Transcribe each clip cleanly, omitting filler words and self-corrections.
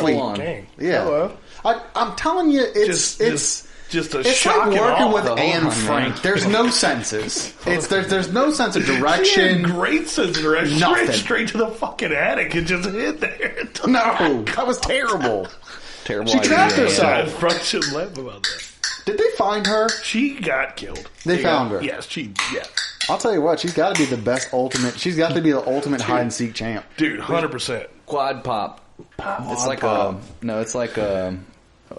sweet. Yeah. Hello. I'm telling you, it's a it's shock like and working awe. with Anne Frank. There's no senses. There's no sense of direction. She had great sense of direction. Nothing. Straight to the fucking attic and just hid there. No, that was terrible. Terrible She idea. trapped herself. I probably shouldn't laugh about that. Did they find her? She got killed. They found her. Yes, yeah. I'll tell you what, she's got to be the best ultimate. She's got to be the ultimate hide and seek champ. Dude, 100%. Quad pop. It's like a... No, it's like a...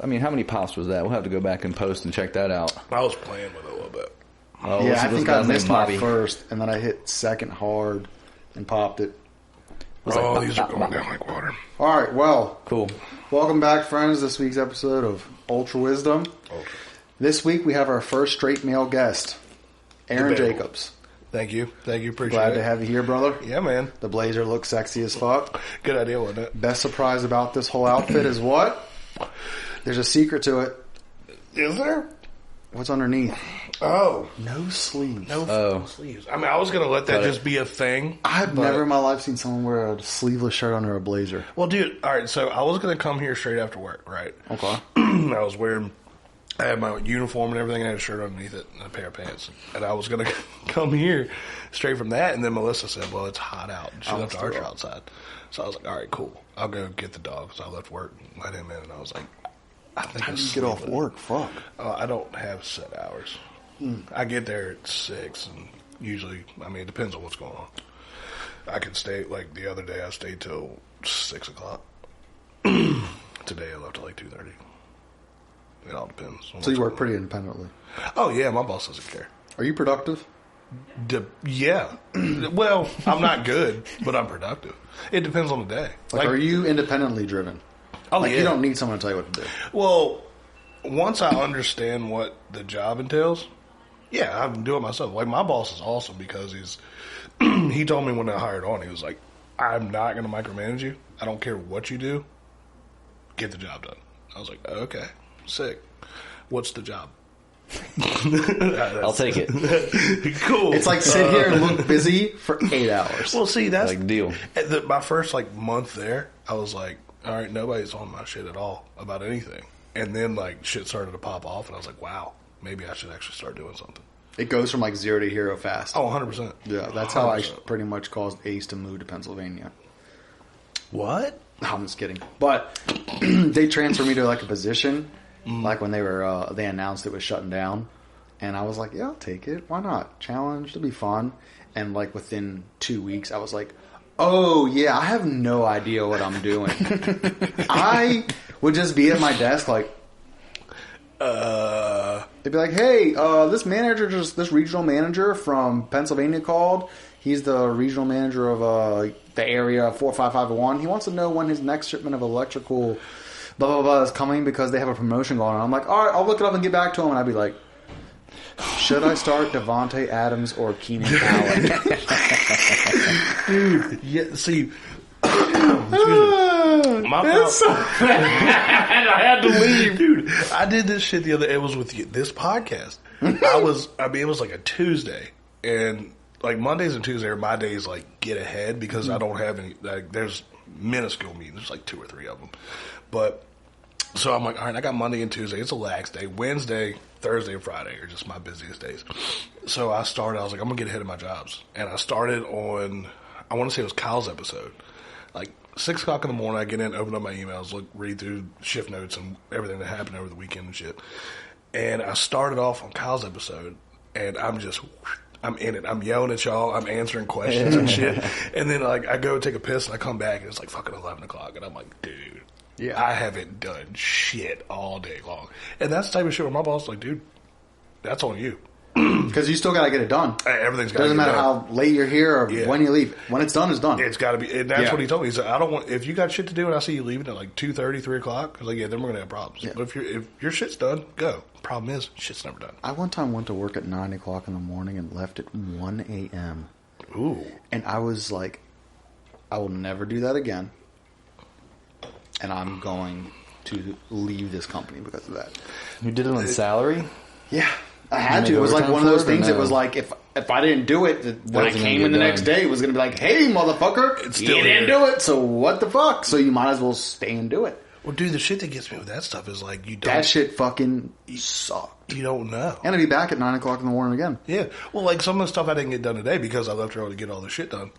I mean, how many pops was that? We'll have to go back and post and check that out. I was playing with it a little bit. Oh, Yeah, so I this think I guy's missed named my Bobby. first, and then I hit second hard and popped it. Oh, these are going down like water. All right, well, Cool. welcome back, friends. This week's episode of UltraWisdom. This week we have our first straight male guest, Aaron Debatable. Jacobs. Thank you. Appreciate Glad it. to have you here, brother. Yeah, man. The blazer looks sexy as fuck. Good idea, wasn't it? Best surprise about this whole outfit is what? There's a secret to it. Is there? What's underneath? Oh. No sleeves. No sleeves. I mean, I was going to let that just be a thing. I've never in my life seen someone wear a sleeveless shirt under a blazer. Well, dude, all right, so I was going to come here straight after work, right? Okay. I had my uniform and everything, and I had a shirt underneath it and a pair of pants. And I was going to come here straight from that, and then Melissa said, well, it's hot out. And she left Archer outside. So I was like, all right, cool. I'll go get the dog. So I left work and let him in, and I was like, I think How I'm do you get off work? Fuck. I don't have set hours. I get there at 6, and usually, I mean, it depends on what's going on. I can stay, like the other day, I stayed till 6 o'clock. Today, I left at like 2:30. It all depends. So you work pretty independently. Oh, yeah, my boss doesn't care. Are you productive? Yeah. Well, I'm not good, but I'm productive. It depends on the day. Like, are you independently driven? Oh, like, yeah. you don't need someone to tell you what to do. Well, once I understand what the job entails, yeah, I can do it myself. Like, my boss is awesome because he told me when I hired on, he was like, I'm not going to micromanage you. I don't care what you do. Get the job done. I was like, okay, sick. What's the job? I'll take it. Cool. It's like sit here and look busy for 8 hours. Well, see, that's Like deal. my first like month there. I was like, all right, nobody's on my shit at all about anything. And then like shit started to pop off, and I was like, wow, maybe I should actually start doing something. It goes from like 0 to hero fast. Oh, 100%. Yeah, that's how I 100%. pretty much caused Ace to move to Pennsylvania. What? No, I'm just kidding. But they transferred me to like a position, like when they announced it was shutting down. And I was like, yeah, I'll take it. Why not? Challenge, it'll be fun. And like within 2 weeks, I was like, oh yeah, I have no idea what I'm doing. I would just be at my desk like, they'd be like, hey, this regional manager from Pennsylvania called. He's the regional manager of the area 45501. He wants to know when his next shipment of electrical blah, blah, blah is coming because they have a promotion going on. I'm like, all right, I'll look it up and get back to him. And I'd be like, should I start Devontae Adams or Keenan Allen? Dude, yeah, see. My and I had to leave. Dude, I did this shit the other day. It was with this podcast. It was like a Tuesday. And like Mondays and Tuesdays are my days like get ahead because I don't have any, like there's minuscule meetings. There's like 2 or 3 of them. But, so I'm like, all right, I got Monday and Tuesday. It's a lax day. Wednesday, Thursday, and Friday are just my busiest days. So I was like, I'm going to get ahead of my jobs. And I started on, I want to say it was Kyle's episode. Like 6 o'clock in the morning, I get in, open up my emails, read through shift notes and everything that happened over the weekend and shit. And I started off on Kyle's episode, and I'm in it. I'm yelling at y'all. I'm answering questions and shit. And then like I go take a piss and I come back and it's like fucking 11 o'clock. And I'm like, dude, yeah, I haven't done shit all day long. And that's the type of shit where my boss is like, dude, that's on you. Because you still got to get it done. Everything's got to Doesn't get matter done. how late you're here or when you leave. When it's done, it's done. It's got to be. And that's what he told me. He said, I don't want, if you got shit to do and I see you leaving at like 2:30, 3 o'clock, I was like, yeah, then we're going to have problems. Yeah. But if your shit's done, go. Problem is, shit's never done. I one time went to work at 9 o'clock in the morning and left at 1 a.m. Ooh. And I was like, I will never do that again. And I'm going to leave this company because of that. You did it on salary? Yeah. I had to. It was like one of those things. It was like if I didn't do it, when I came in the next day, it was going to be like, hey, motherfucker, you didn't do it. So what the fuck? So you might as well stay and do it. Well, dude, the shit that gets me with that stuff is like you don't. That shit fucking sucked. You don't know. And I'd be back at 9 o'clock in the morning again. Yeah. Well, like some of the stuff I didn't get done today because I left early to get all the shit done.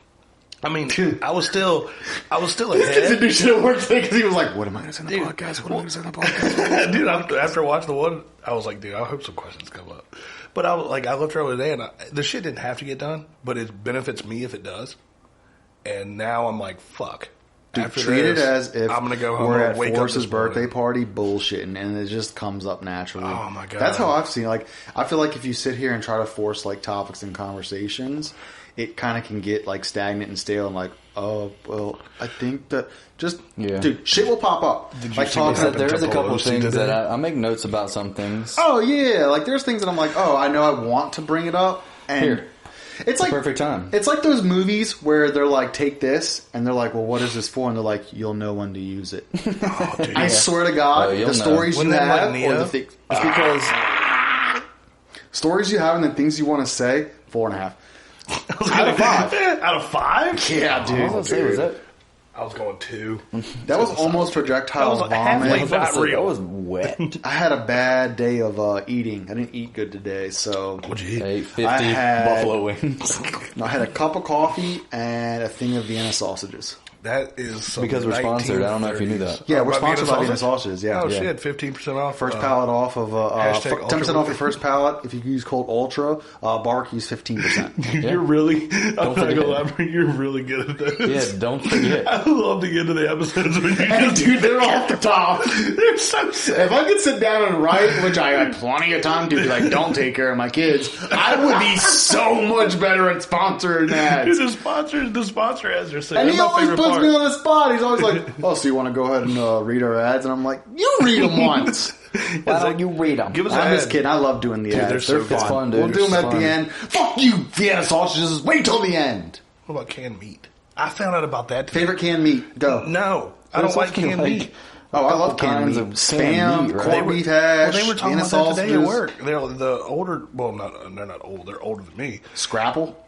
I mean, I was still This kid's ahead. do shit at work today because he was like, "What am I going to say in the podcast? What am I going to say in the podcast?" Dude, after watching the one, I was like, dude, I hope some questions come up. But I left early today, and the shit didn't have to get done, but it benefits me if it does. And now I'm like, fuck. Dude, After treat it this, as if I'm gonna go home we're and at wake up Forrest's this morning. birthday party bullshitting, and it just comes up naturally. Oh, my God. That's how I've seen. Like, I feel like if you sit here and try to force like topics and conversations, it kind of can get like stagnant and stale. And like, oh well, I think that dude, shit will pop up. Did you Like see what talking. happened There to is a couple Pelosi things today? that I make notes about some things. Oh yeah, like there's things that I'm like, oh, I know I want to bring it up, and Here. it's like Perfect time. It's like those movies where they're like, take this, and they're like, well, what is this for? And they're like, you'll know when to use it. Oh, dude. I swear to God, Oh, you'll the know. stories you Wasn't that have, like or Neo? the things, it's because stories you have and the things you want to say, 4.5 out of 5. Out of 5? Yeah, dude. I was gonna say, was that? I was going 2. That was almost projectile That was halfway vomit. Not real. That was wet. I had a bad day of eating. I didn't eat good today, so What'd you eat? I ate 50 I had- buffalo wings. I had a cup of coffee and a thing of Vienna sausages. That is some Because we're sponsored. I don't know if you knew that. Yeah, we're by sponsored by Vienna Sausage? sausages. Yeah, Oh yeah. shit, 15% off. First pallet off of Hashtag 10% off your UltraWisdom. first pallet if you use code Ultra. Barbecue's 15%. You're really, I'm not forget. gonna lie, you're really good at this. Yeah, don't forget. I love to get to the episodes when you And dude, they're off the top. they're so sick. If I could sit down and write, which I had plenty of time to, because I don't take care of my kids, I would be so much better at sponsoring ads. The sponsor ads are sick. And That's he my always favorite puts part. me on the spot. He's always like, "Oh, so you want to go ahead and read our ads?" And I'm like, "You read them once." Why don't you read them? Give us I'm an just ad. kidding. I love doing the ads. they're so They're fun. fun, dude. We'll do them It's at fun. the end. Fuck you, Vienna sausages. Wait till the end. What about canned meat? I found out about that today. Favorite canned meat? Go. No, I don't like canned meat. Oh, I love canned kinds meat. of Spam, canned meat, right? corned beef hash, Well, they were talking Vienna about that today at sausages, work. They're the older. Well, they're not old. They're older than me. Scrapple.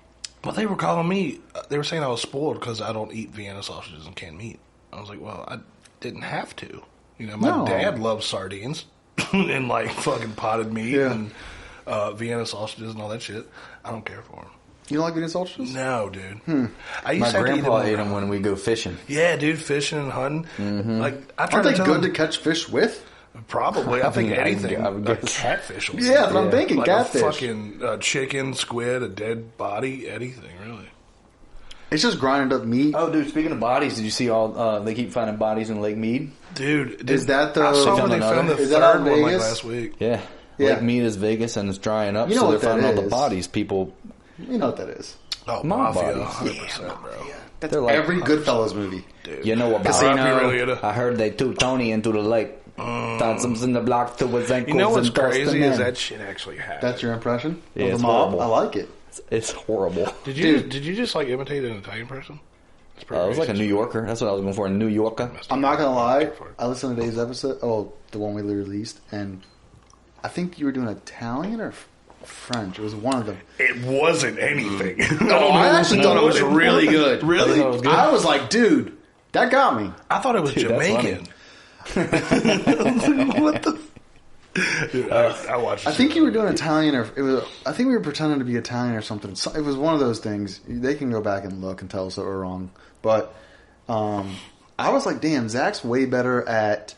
But they were calling me. They were saying I was spoiled because I don't eat Vienna sausages and canned meat. I was like, well, I didn't have to. You know, my No. dad loves sardines and like fucking potted meat Yeah. and Vienna sausages and all that shit. I don't care for them. You don't like Vienna sausages? No, dude. I used My to have to eat grandpa them. ate them when we go fishing. Yeah, dude, fishing and hunting. Like I try Aren't to they tell good them, to catch fish with? Probably. I think I would anything. A guess. catfish. Will Yeah, that's what I'm thinking. like Catfish. a fucking chicken, squid, a dead body, anything really. It's just grinded up meat. Oh, dude, speaking of bodies, did you see all, they keep finding bodies in Lake Mead? Dude, Is that the- I saw Found when they found another? the Is that out third in one like Vegas? last week. Yeah. Yeah. Lake Mead is Vegas and it's drying up, You know so they're what that finding all the is. bodies. People, You know what that is. Oh, Mob Mafia, bodies. 100%, bro. That's They're like- every Goodfellas movie. Dude. you know about Casino. it. I heard they threw Tony into the lake. Found some in the block to his ankles. You know what's and tossed crazy him is in. that shit actually happened. That's your impression Yeah, of it's the mob? horrible. I like it. It's horrible. Did you Dude. did you just like imitate an Italian person? That's pretty It was like a racist. New Yorker. That's what I was going for. A New Yorker. I'm not gonna lie. I listened to today's episode. Oh, the one we released, and I think you were doing Italian or French. It was one of them. It wasn't anything. Oh, I actually thought it was really good. Really? I thought it was good. I was like, dude, that got me. I thought it was Dude, that's Jamaican. What the? Dude, I watched. I think you were doing Italian, or it was. I think we were pretending to be Italian or something. So- It was one of those things. They can go back and look and tell us that we're wrong. But I was like, damn, Zach's way better at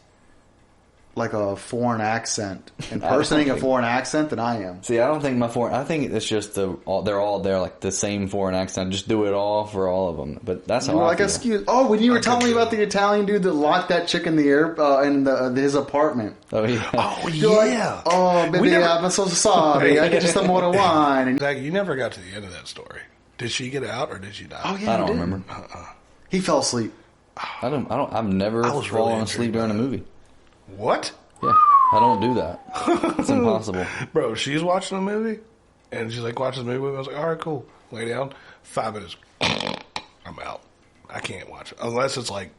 like a foreign accent, impersonating a foreign accent than I am. See, I don't think my foreign. I think it's just they're all there like the same foreign accent. Just do it all for all of them. But that's how You were I like, feel. excuse. Oh, when you were telling me about the Italian dude that locked that chick in the air in his apartment. Oh yeah. Oh You're yeah. like, oh, We baby, never- I'm so sorry. I get you some more wine. And, Zach, you never got to the end of that story. Did she get out or did she die? oh yeah, I he don't did. remember. He fell asleep. I've never I was really fallen asleep intrigued during a by movie. What? Yeah, I don't do that. It's impossible. Bro, she's watching a movie, and she's like, watching the movie. I was like, all right, cool. Lay down. 5 minutes. I'm out. I can't watch it. Unless it's like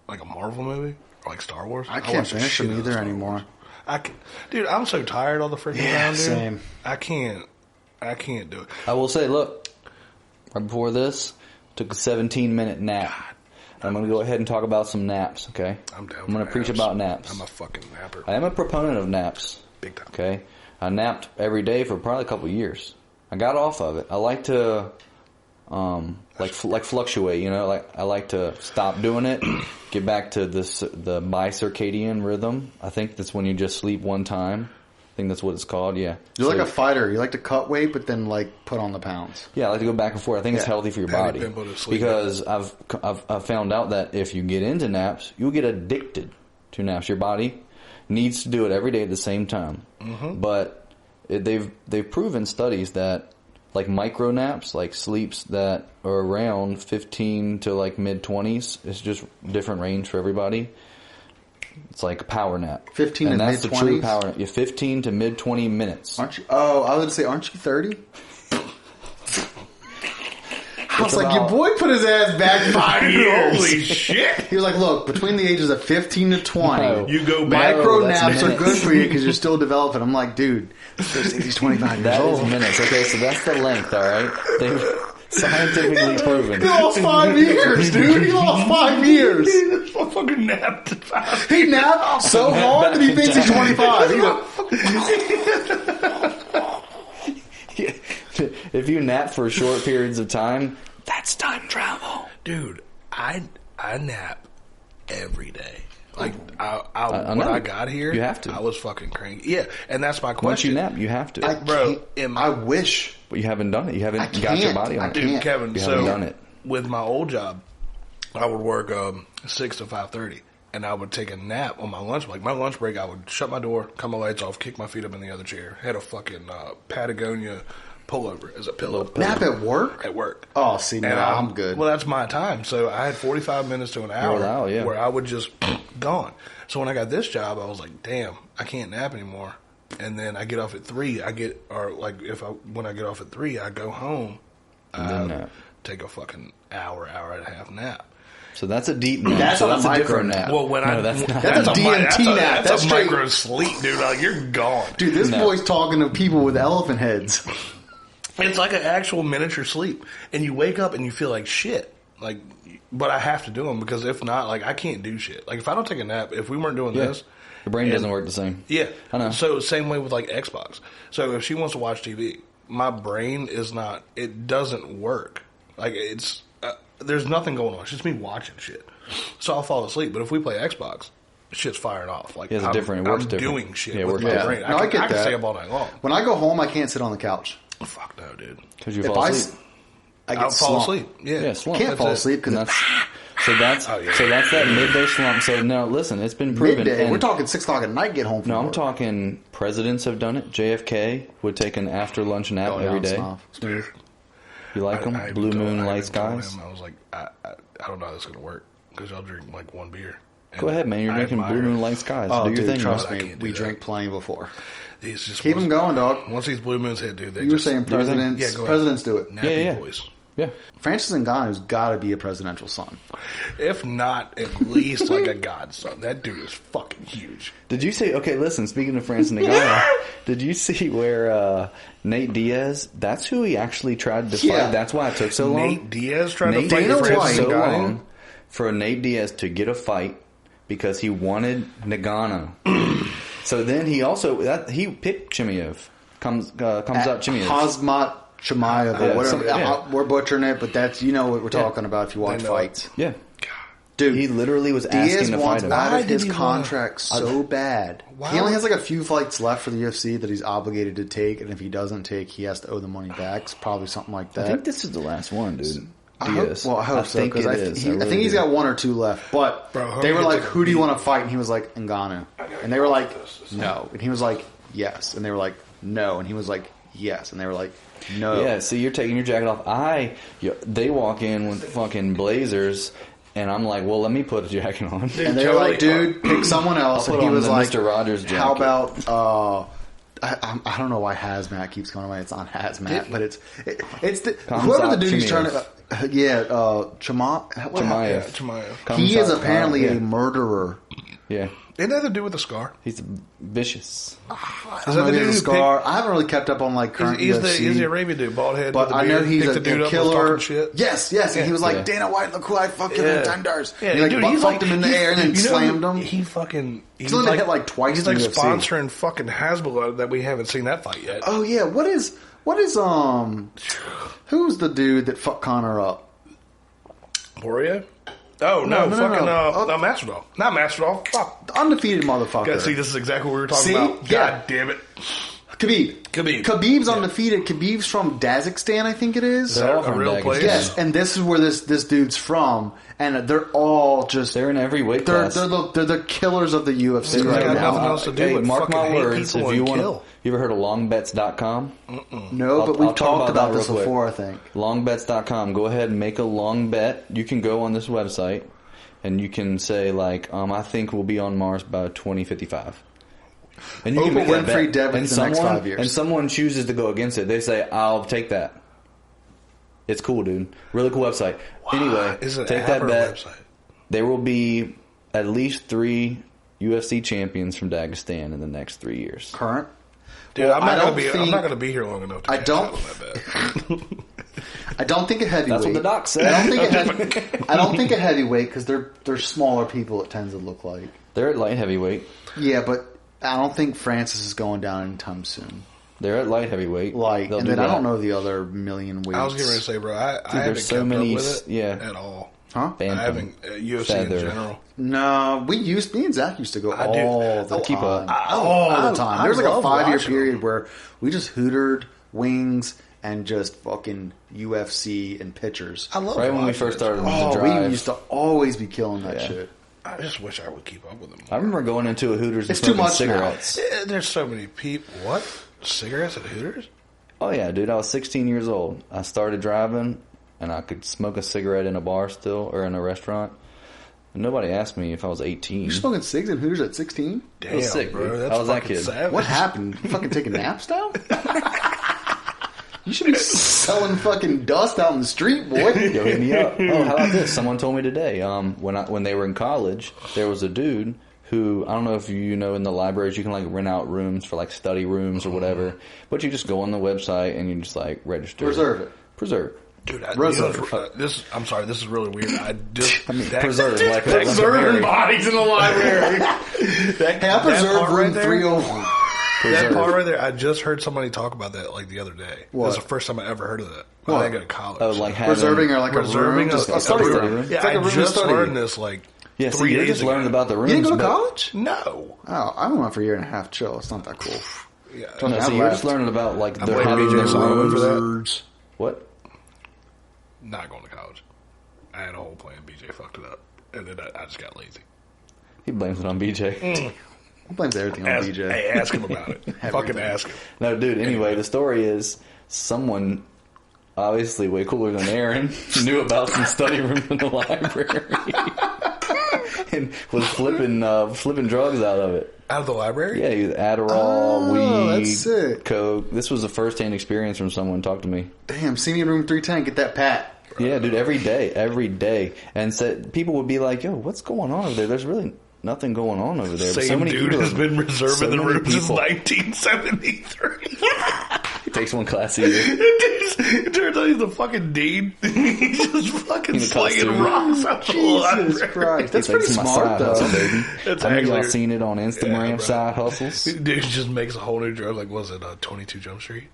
a Marvel movie, or like Star Wars. I can't watch the finish shit them out of either Star anymore. Wars. Dude, I'm so tired all the freaking Yeah, time, dude. same. I can't do it. I will say, look, right before this, took a 17-minute nap. I'm going to go ahead and talk about some naps, okay? I'm down. I'm going to preach about naps. I'm a fucking napper. I am a proponent of naps. Big time. Okay? I napped every day for probably a couple of years. I got off of it. I like to, fluctuate, you know? Like, I like to stop doing it, get back to the bicircadian rhythm. I think that's when you just sleep one time. I think that's what it's called, yeah. You're like a fighter. You like to cut weight, but then like put on the pounds. Yeah, I like to go back and forth. I think it's healthy for your body. Because I've found out that if you get into naps, you'll get addicted to naps. Your body needs to do it every day at the same time. Mm-hmm. But they've proven studies that like micro naps, like sleeps that are around 15 to like mid-20s, it's just different range for everybody. It's like a power nap. 15 and to that's mid-20s? the true power nap. Yeah, 15 to mid-20 minutes. Aren't you? Oh, I was going to say, aren't you 30? I was like, your boy put his ass back 5 years. Holy shit. He was like, look, between the ages of 15 to 20, No. You go back. micro that's naps are minutes. good for you because you're still developing. I'm like, dude, he's 25 years That old. is minutes. Okay, so that's the length, all right? They've scientifically proven. He lost 5 years, dude. He lost 5 years. I fucking napped. He napped so hard that he thinks he's 25. He's like, If you nap for short periods of time, that's time travel. Dude, I nap every day. Like I when know. I got here, You have to. I was fucking cranky. Yeah, and that's my question. Once you nap, you have to. I wish. But you haven't done it. You haven't I got your can't. body on I it. can't. Dude, Kevin, You so haven't done it. with my old job, I would work 6 to 5:30, and I would take a nap on my lunch. Like my lunch break, I would shut my door, cut my lights off, kick my feet up in the other chair. Had a fucking Patagonia pullover as a pillow. Nap at work? At work. Oh, see, no, And I'm good. Well, that's my time. So I had 45 minutes to an hour allowed, yeah. where I would just gone. So when I got this job, I was like, damn, I can't nap anymore. And then I get off at 3. When I get off at 3, I go home. then nap. Take a fucking hour and a half nap. So that's a deep nap. That's so not that's a a micro different nap. nap. Well, when that's not. That's a DMT nap. That's a straight- micro sleep, dude. Like you're gone. Dude, this No. boy's talking to people with elephant heads. It's like an actual miniature sleep, and you wake up and you feel like shit. Like, but I have to do them because if not, like I can't do shit. Like if I don't take a nap, if we weren't doing Yeah. this, Your brain doesn't work the same. yeah, I know. So same way with like Xbox. So if she wants to watch TV, my brain is not. It doesn't work. Like it's there's nothing going on. It's just me watching shit. So I'll fall asleep. But if we play Xbox, shit's firing off. Like Yeah, it's different. It works I'm different. doing shit Yeah, it with works my different. brain. No, I get I can that. stay up all night long. When I go home, I can't sit on the couch. Fuck no, dude. Because you If fall I, asleep. I get I'll fall slumped. asleep. Yeah, Yeah, slump. Can't That's fall it. asleep And because that's that midday slump. So no, listen, it's been proven. midday. and- We're talking 6 o'clock at night. Get home from No, I'm work. talking presidents have done it. JFK would take an after lunch nap Oh, every yeah, day. I'm smooth. You like them? I Blue even moon, told- I light even told skies. him, I was like, I don't know how this is going to work because y'all drink like one beer. And Go ahead, man. You're I drinking admire blue moon, it. light skies. Oh, Do your dude, thing, trust I man. me. can't do We that. drank plenty before. It's just Keep once- them going, dog. Once these blue moons hit, dude, they You were just saying presidents. Yeah, go ahead. Presidents do it. nappy Yeah. boys. Yeah. Francis Ngannou's got to be a presidential son. If not, at least like a godson. That dude is fucking huge. Did you see? Okay, listen. Speaking of Francis Ngannou, did you see where Nate Diaz? That's who he actually tried to fight. Yeah. That's why it took so long. Nate Diaz trying Nate to fight Dana Diaz Francis took White. so Ngannou? long for Nate Diaz to get a fight because he wanted Ngannou. So then he also he picked Chimaev. Comes out Chimaev. Hazmat Chimaev or Yeah, whatever. yeah. We're butchering it, but that's what we're talking about if you watch I know. fights. Yeah, Dude, he literally was Diaz asking to fight wants him. out Why of did his he want- contract so bad. Why He only would- has like a few fights left for the UFC that he's obligated to take, and if he doesn't take, he has to owe the money back. It's probably something like I that. think this is the last one, dude. I hope, Diaz. well, I hope so think because it I is. think really he's do. got 1 or 2 left. But Bro, they were Hogan like, took a "Who do you beat. want to fight?" And he was like, "Ngannou." And they were like, "No." And he was like, "Yes." And they were like, "No." And he was like, "Yes." And they were like, "No." Yeah, see, you're taking your jacket off. They walk in with fucking blazers, and I'm like, well, let me put a jacket on. And they were like, "Dude, pick someone else." I'll And put he on was the like, Mr. Rogers jacket. "How about?" I don't know why hazmat keeps coming to mind. It's not hazmat, but it's whoever the dude he's trying to. Chimaev. Chimaev. Chimaev. Chimaev. Comes He is out- apparently yeah. a murderer. Yeah. Isn't that the dude with the scar? He's vicious. Is that the dude with who the scar? I haven't really kept up on like current He's UFC. the Arabian dude, bald head. But I know he's a killer. Shit. Yes, and he was like, Dana White, look who I fucking contenders. Yeah, he like dude, fucked him in the air and then slammed him. He's only hit like twice. He's in like UFC. sponsoring fucking Hasbro that we haven't seen that fight yet. Oh yeah, what is who's the dude that fucked Connor up? Poirier? Oh, no. Masvidal. Not Masvidal. Fuck. The undefeated motherfucker. God, see, this is exactly what we were talking about. God damn it. Khabib's undefeated. Khabib's from Dagestan, I think it is. They're all a real Dagestan. place. Yes, and this is where this dude's from, and they're all just... They're in every weight class. They're the killers of the UFC They right got now. nothing else to do but mark fucking my hate words, people if you and want kill. you ever heard of longbets.com? No, but we've I'll talk talked about this real quick. before, I think. Longbets.com. Go ahead and make a long bet. You can go on this website, and you can say, like, I think we'll be on Mars by 2055. And you can make that Winfrey bet. dead within And the next 5 years. And someone chooses to go against it. They say, I'll take that. It's cool, dude. Really cool website. Anyway, Is it take an that app or a bet. website? There will be at least 3 UFC champions from Dagestan in the next 3 years. Current? Dude, Well, I'm I not don't going to think- be here long enough to I cash don't- out on that bet. I don't think a heavyweight. That's what the doc said. I don't think a heavyweight because they're smaller people. It tends to look like. They're at light heavyweight. Yeah, but I don't think Francis is going down anytime soon. They're at light heavyweight. And then I don't know the other million weights. I was getting ready to say, bro, I haven't there's so kept many, up with it yeah. at all. Huh? I haven't UFC in general. No, me and Zach used to go all the keep time. up. All the time. There was like a love 5-year watching period where we just hootered wings and just fucking UFC and pictures. I love Right when we watching first it. started the Oh, drive. we used to always be killing that shit. I just wish I would keep up with them. I remember going into a Hooters and It's too smoking much cigarettes. Yeah, there's so many people. What? Cigarettes at Hooters? Oh yeah, dude, I was 16 years old. I started driving, and I could smoke a cigarette in a bar still, or in a restaurant. And nobody asked me if I was 18. You're smoking cigs and Hooters at 16? Damn, was sick, bro. dude. That's I was that fucking kid. savage. What happened? You fucking taking naps now? You should be selling fucking dust out in the street, boy. Yo, hit me up. Oh, how about this? Someone told me today. When they were in college, there was a dude who, I don't know if you know, in the libraries you can like rent out rooms for like study rooms or whatever. But you just go on the website and you just like register. Preserve. Dude, I'm sorry, this is really weird. Preserve. Like Preserving bodies in the library. Hey, I preserved room 301. That part right there, I just heard somebody talk about that like the other day. What? That's the first time I ever heard of that. What? I think at college. Oh, like having, Preserving or like a room? Reserving Just a a study room. Yeah, It's like a I room to just study. learned this like yeah, 3 see, you're days just ago. learning about the rooms. You didn't go to but- college? No. Oh, I went for a year and a half. Chill. It's not that cool. Yeah. Don't No, have so you're left. just learning about like I'm the blaming having BJ the Solomon for rooms. that. What? Not going to college. I had a whole plan. BJ fucked it up. And then I just got lazy. He blames it on BJ. He blames everything on BJ. Hey, ask him about it. Fucking ask him. No, dude. Anyway, the story is someone, obviously way cooler than Aaron, knew about some study rooms in the library and was flipping drugs out of it. Out of the library? Yeah, he was Adderall, weed, that's sick. coke. This was a first-hand experience from someone. Talk to me. Damn, see me in room 310. Get that pat. Yeah, dude. Every day, and said people would be like, "Yo, what's going on over there?" There's really nothing going on over there. But Same so many dude people has been reserving so the many room since people- 1973. He takes one class a year. It turns out he's the fucking dean. He's just fucking In a slinging costume. rocks out the Jesus library. Christ. That's He pretty thinks my smart, side though. hustle, baby. That's I know y'all actually- seen it on Instagram, Yeah, bro. side hustles. Dude just makes a whole new drug. Like, was it 22 Jump Street?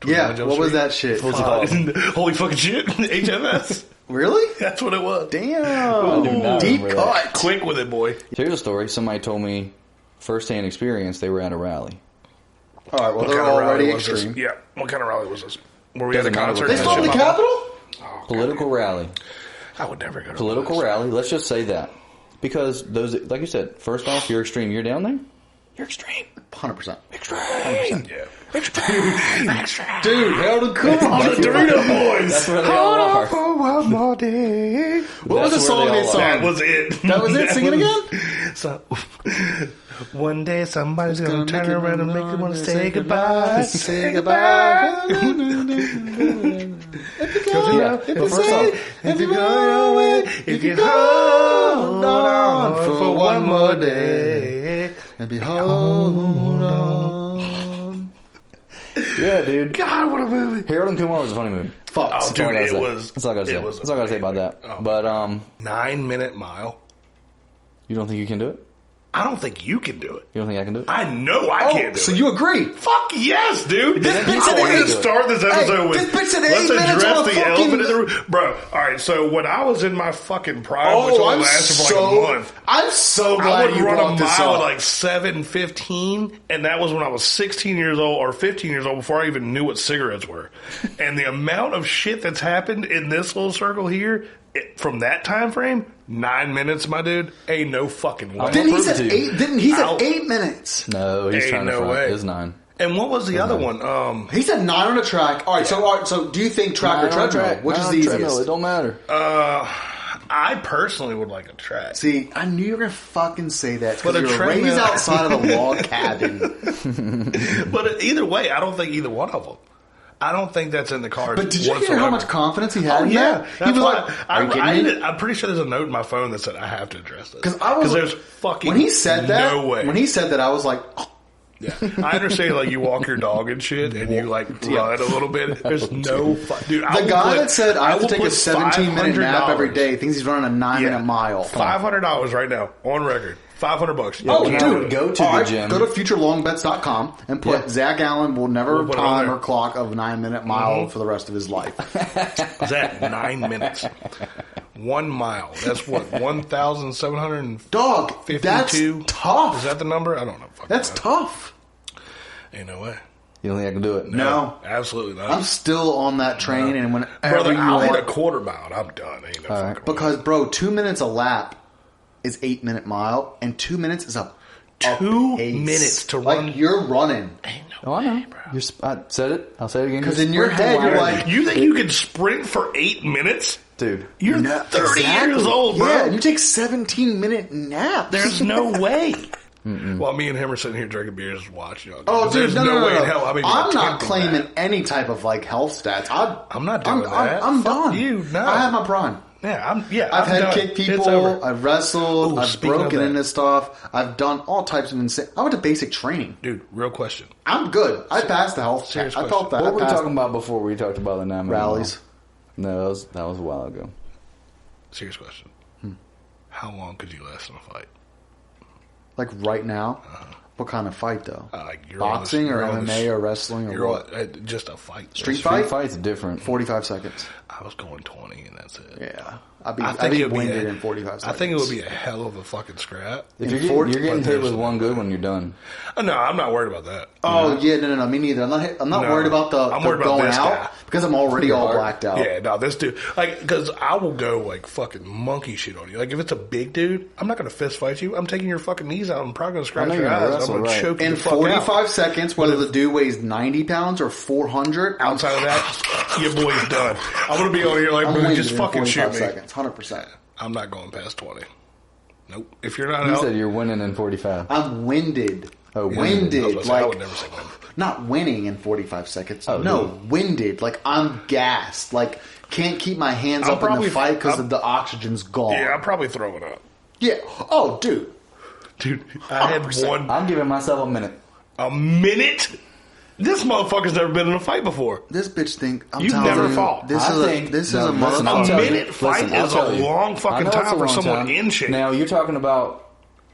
Yeah, 21 Jump what was Street? that shit? What's it called? Holy fucking shit. HFS. Really? That's what it was. Damn. do not Deep remember that. cut. Quick with it, boy. Here's a story. Somebody told me first-hand experience. They were at a rally. All right, well, What they're kind of already rally was this? extreme. Yeah. What kind of rally was this? Were we at a Doesn't matter concert? what They kind stormed of the shit. Capitol? Political rally. I would never go to Political one of those. rally. Let's just say that. Because those, like you said, first off, you're extreme. You're down there? You're extreme. 100%. Extreme. Yeah. Extreme. Dude, Harold and Kumar. I'm the Dorito Boys. That's where they all are. for one more day. What was the That's where song they they all are. sung? That was it. That was it? Sing it again? So, one day somebody's gonna Gonna turn make around and make you wanna say goodbye. Say goodbye. Yeah, but first off, If you go your way, you can hold on for one more day. And behold on. Yeah, dude. God, what a movie. Harold and Kumar was a funny movie. Fuck, That's dude, all I gotta it say. was. That's all I gotta say. That's all I gotta say about that. Oh, but 9-minute mile. you don't think you can do it? I don't think you can do it. You don't think I can do it? I know I can't do it. So you agree? Fuck yes, dude. This bitch said I wanted to 8. start this episode with, this bitch said 8 let's minutes address on a the fucking... elephant in the room. Bro, alright, so when I was in my fucking prime, which only lasted for like a month. I'm so I glad would you run brought a this mile up. at like 7:15, and that was when I was 16 years old or 15 years old before I even knew what cigarettes were. And the amount of shit that's happened in this little circle here, from that time frame, 9 minutes, my dude, ain't no fucking way. Didn't he said 8? Didn't he said 8 minutes? No, he's Ain't trying to no front. way. It was 9. And what was the other one? He said 9 on a track. All right, so do you think track or treadmill? Which is the easiest? It don't matter. I personally would like a track. See, I knew you were going to fucking say that But because a you were treadmill- raised outside of a log cabin. But either way, I don't think either one of them. I don't think that's in the cards. But did you hear how much confidence he had in yeah, that? He was like, are you kidding me? me? I'm pretty sure there's a note in my phone that said I have to address this. Because there's fucking when he said that, no way. when he said that, I was like, oh. Yeah. I understand, like, you walk your dog and shit, and you, like, run a little bit. There's no dude, the guy that said I have to take a 17-minute nap every $500 day thinks he's running a 9-minute mile. $500 right now, on record. $500. Oh, When I dude, would go to the gym. Go to futurelongbets.com and put Zach Allen will never We'll put it on time there. or clock of 9-minute mile for the rest of his life. Is that 9 minutes? 1 mile. That's what, 1,752? Dog, that's tough. Is that the number? I don't know. That's tough. Ain't no way. You don't think I can do it? No. Absolutely not. I'm still on that train, and whenever Brother, you I'll hit want... a quarter mile and I'm done. Ain't no fucking way. Because, bro, 2 minutes a lap is 8-minute mile, and 2 minutes is a 2 pace. minutes to run. Like, you're running. Ain't Oh, I know. I said it. I'll say it again. Because in your head, you're like... You think you can sprint for 8 minutes? Dude. You're 30 years old, bro. Yeah, and you take 17-minute naps. There's no way. While me and him are sitting here drinking beers, watching. Oh, dude, there's no. way in hell I'm even not attempting claiming that. any type of like health stats. I'm not doing that. I'm Fuck done. you, no. I have my prime. Yeah, I've head done. kicked It's people. over. I've wrestled. Ooh, I've speaking of broken that. into stuff. I've done all types of insane. I went to basic training. Dude, real question. I'm good. I passed the health Serious test. I felt that. What I were we passed talking about before we talked about the 9 rallies. No, that was a while ago. Serious question. How long could you last in a fight? Like right now. What kind of fight though? You're Boxing or on MMA or wrestling or You're what? just a fight. Street Street fight? fight's different. 45 seconds. I was going 20 and that's it. Yeah. I'd I be think it would be winded a- in 45 seconds. I think it would be a hell of a fucking scrap. If In you're 40 getting but hit there's with no- one good one, you're done. Oh, no, I'm not worried about that. Oh yeah, no, me neither. I'm not No. worried about I'm worried about going this out guy. because I'm already all blacked out. Yeah, no, this dude, like, because I will go like fucking monkey shit on you. Like, if it's a big dude, I'm not going to fist fight you. I'm taking your fucking knees out. I'm probably going to scratch I know your you're gonna eyes. wrestle, I'm going right. to choke you In the fuck 45 out. seconds, whether the dude weighs 90 pounds or 400, Outside of that, your boy's done. I'm going to be over here like, I'm bro, winded just in fucking 45 shoot me. seconds, 100%. I'm not going past 20. Nope. If you're not You out, said you're winning in 45. I'm winded. Oh, I winded. was about to say, I Like, would never say win. not winning in 45 seconds. Oh, no, no. winded. Like, I'm gassed. Like, can't keep my hands I'm up in the probably- fight because I'm- the oxygen's gone. Yeah, I'm probably throwing up. Yeah. Oh, dude. Dude, I had 100%. I'm giving myself a minute. a minute. This motherfucker's never been in a fight before. This bitch think I'm You've telling never you, fought. This I is think- this no, is a listen, I'll motherfucker. tell you. minute fight Listen, I'll is tell a you. long I fucking know time it's a for long someone time. in shape. Now, you're talking about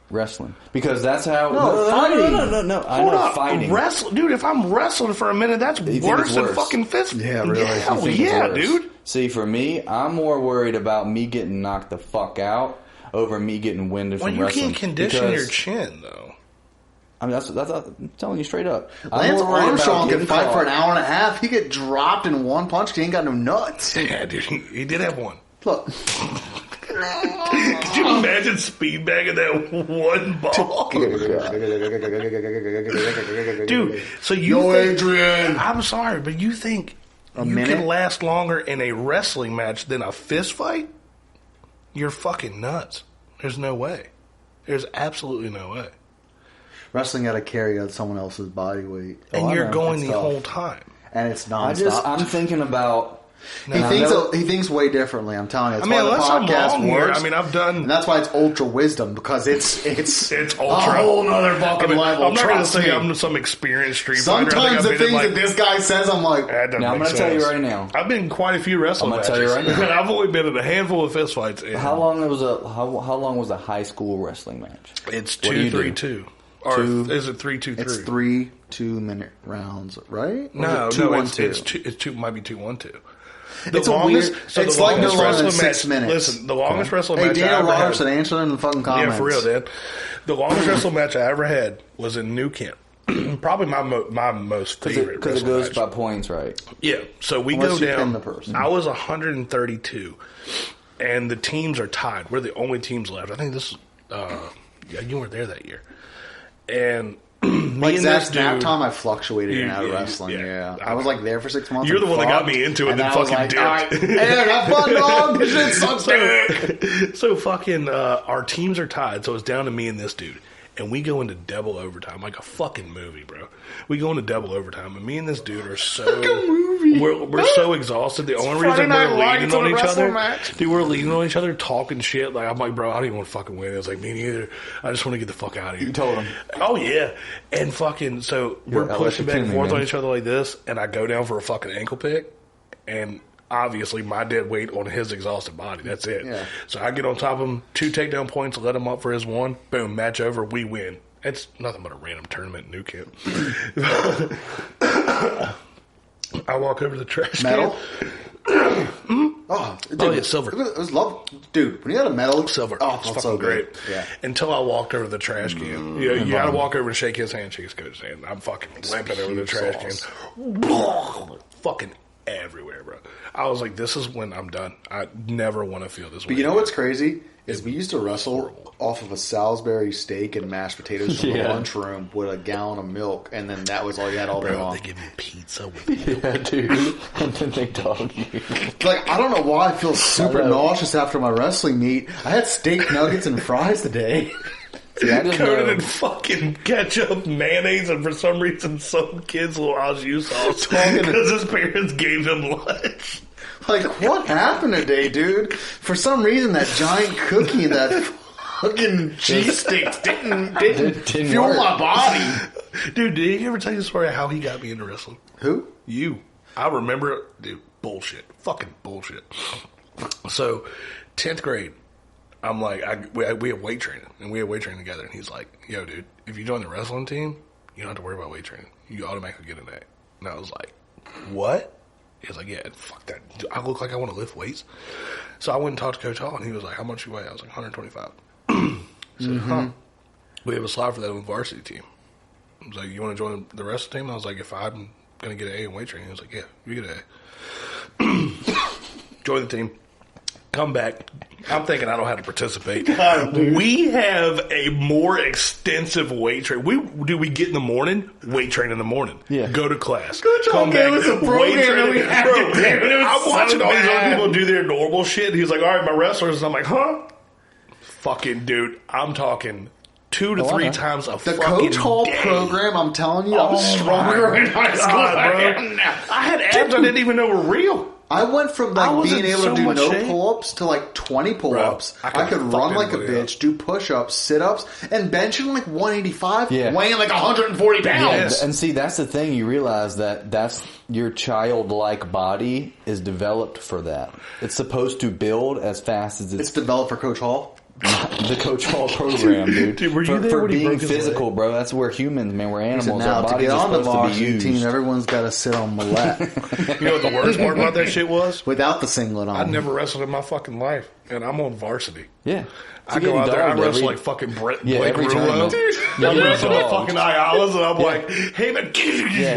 wrestling. Because that's how... No, fighting. No. I Hold know up, fighting. Dude, if I'm wrestling for a minute, that's think worse it's than worse? fucking fist. Yeah, really. Yeah, You hell think it's yeah, worse. dude. See, for me, I'm more worried about me getting knocked the fuck out over me getting winded Well, from you wrestling. can't condition Because- your chin, though. I mean, that's I'm telling you straight up. I'm Lance more worried Armstrong about can getting fight caught. for an hour and a half. He get dropped in one punch because he ain't got no nuts. Yeah, dude, he did have one. Look. Could you imagine speed bagging that one ball? Dude, so you Yo, think, Adrian. I'm sorry, but you think you minute? can last longer in a wrestling match than a fist fight? You're fucking nuts. There's no way. There's absolutely no way. Wrestling got to carry someone else's body weight. And I you're know. going It's the tough. whole time. And it's nonstop. I'm thinking about He thinks way differently. I'm telling you. That's why the podcast works. I've done, and that's why it's UltraWisdom, because it's ultra. A whole other fucking level. I'm not going to say I'm some experienced street fighter. Sometimes the things that this guy says, I'm like, now I'm going to tell you right now. I've been in quite a few wrestling matches. I'm going to tell you right now. I've only been in a handful of fist fights. How long was a high school wrestling match? It's 2-3-2. Or is it 3-2-3? It's 3 2-minute rounds, right? No, it's 2-1-2. Might be 2-1-2. It's like no longer than 6 minutes. Listen, the longest wrestling match I Daniel ever Robertson, answer in the fucking comments. Yeah, for real, Dad. The longest wrestling match I ever had was in New Kent. Probably my most favorite. Because it goes by points, right? Yeah. So we go down. I was 132, and the teams are tied. We're the only teams left. I think this. You weren't there that year. And like that time I fluctuated in out of wrestling. Yeah. I was like there for 6 months. You're the one that got me into it and then fucking dipped. Right, hey, have fun, dog. This shit sucks. So fucking our teams are tied, so it's down to me and this dude. And we go into double overtime, like a fucking movie, bro. We go into double overtime, and me and this dude are so we're so exhausted. The only reason we're leaning on each other, dude, we're leaning on each other, talking shit. Like I'm like, bro, I don't even want to fucking win. It's like me neither. I just want to get the fuck out of here. You told him. Oh yeah, and fucking so we're pushing back and forth on each other like this, and I go down for a fucking ankle pick, and obviously my dead weight on his exhausted body. That's it. Yeah. So I get on top of him, 2 takedown points, let him up for his 1. Boom, match over. We win. It's nothing but a random tournament in New Camp. I walk over to the trash metal. Dude, it's silver. It was love, dude. When you had a metal, silver. Oh, it's fucking so great. Yeah. Until I walked over to the trash can. You got to walk over and shake his hand, shake his coach's hand. I'm fucking limping over the trash can. Fucking everywhere, bro. I was like, this is when I'm done. I never want to feel this way. But you know what's crazy? Is we used to wrestle off of a Salisbury steak and mashed potatoes from the lunchroom with a gallon of milk, and then that was all you had all day long. They give you pizza with milk. Yeah, dude. And then they dog you. Like, I don't know why I feel super nauseous after my wrestling meet. I had steak nuggets and fries today. Coated in fucking ketchup, mayonnaise, and for some reason some kid's little au jus sauce because his parents gave him lunch. Like, what happened today, dude? For some reason, that giant cookie and that fucking cheese sticks didn't fuel my body. Dude, did he ever tell you the story of how he got me into wrestling? Who? You. I remember, dude, bullshit. Fucking bullshit. So, 10th grade, I'm like, we have weight training, and we have weight training together, and he's like, yo, dude, if you join the wrestling team, you don't have to worry about weight training. You automatically get an A. And I was like, what? He was like, yeah, fuck that. I look like I want to lift weights. So I went and talked to Coach Hall, and he was like, how much you weigh? I was like, 125. I said, huh. We have a slot for that on the varsity team. I was like, you want to join the rest of the team? I was like, if I'm going to get an A in weight training, he was like, yeah, you get an A. Join the team. Come back. I'm thinking I don't have to participate. God, we have a more extensive weight training. We get in the morning, weight train in the morning. Yeah. Go to class. Come back. It was a program we had. I'm watching all these other people do their normal shit. He's like, all right, my wrestlers. And I'm like, huh? Fucking dude, I'm talking 2 to 3 times a fucking Coach Hall day. program, I'm telling you, I was stronger in high school. Bro. I had abs I didn't even know were real. I went from being able to do no pull-ups to 20 pull-ups. Bro, I could run like a bitch, do push-ups, sit-ups, and benching 185, weighing 140 pounds. Yeah, and see, that's the thing. You realize that's your childlike body is developed for that. It's supposed to build as fast as it's developed for Coach Hall. The Coach Hall program, dude. Dude, were you there for when being physical, bro? That's where humans, man. We're animals. Our bodies are supposed to be used. Team, everyone's got to sit on my lap. You know what the worst part about that shit was? Without the singlet on. I'd never wrestled in my fucking life, and I'm on varsity. Yeah. I go out there, I wrestle like fucking Blake Rulo. I'm wrestling like fucking Ayalas, and I'm like, hey man,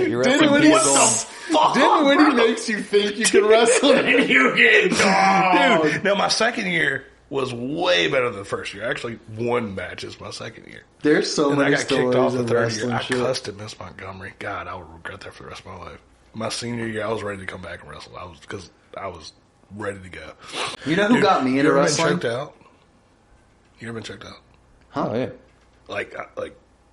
you're didn't when he makes you think you can wrestle and you get dog. Dude, now my second year was way better than the first year. I actually won matches my second year. There's so many I got kicked off the third year. I shit. cussed at Miss Montgomery. God, I would regret that for the rest of my life. My senior year, I was ready to come back and wrestle. Because I was ready to go. You know who got me into wrestling? You ever been checked out? Huh? Oh, yeah. Like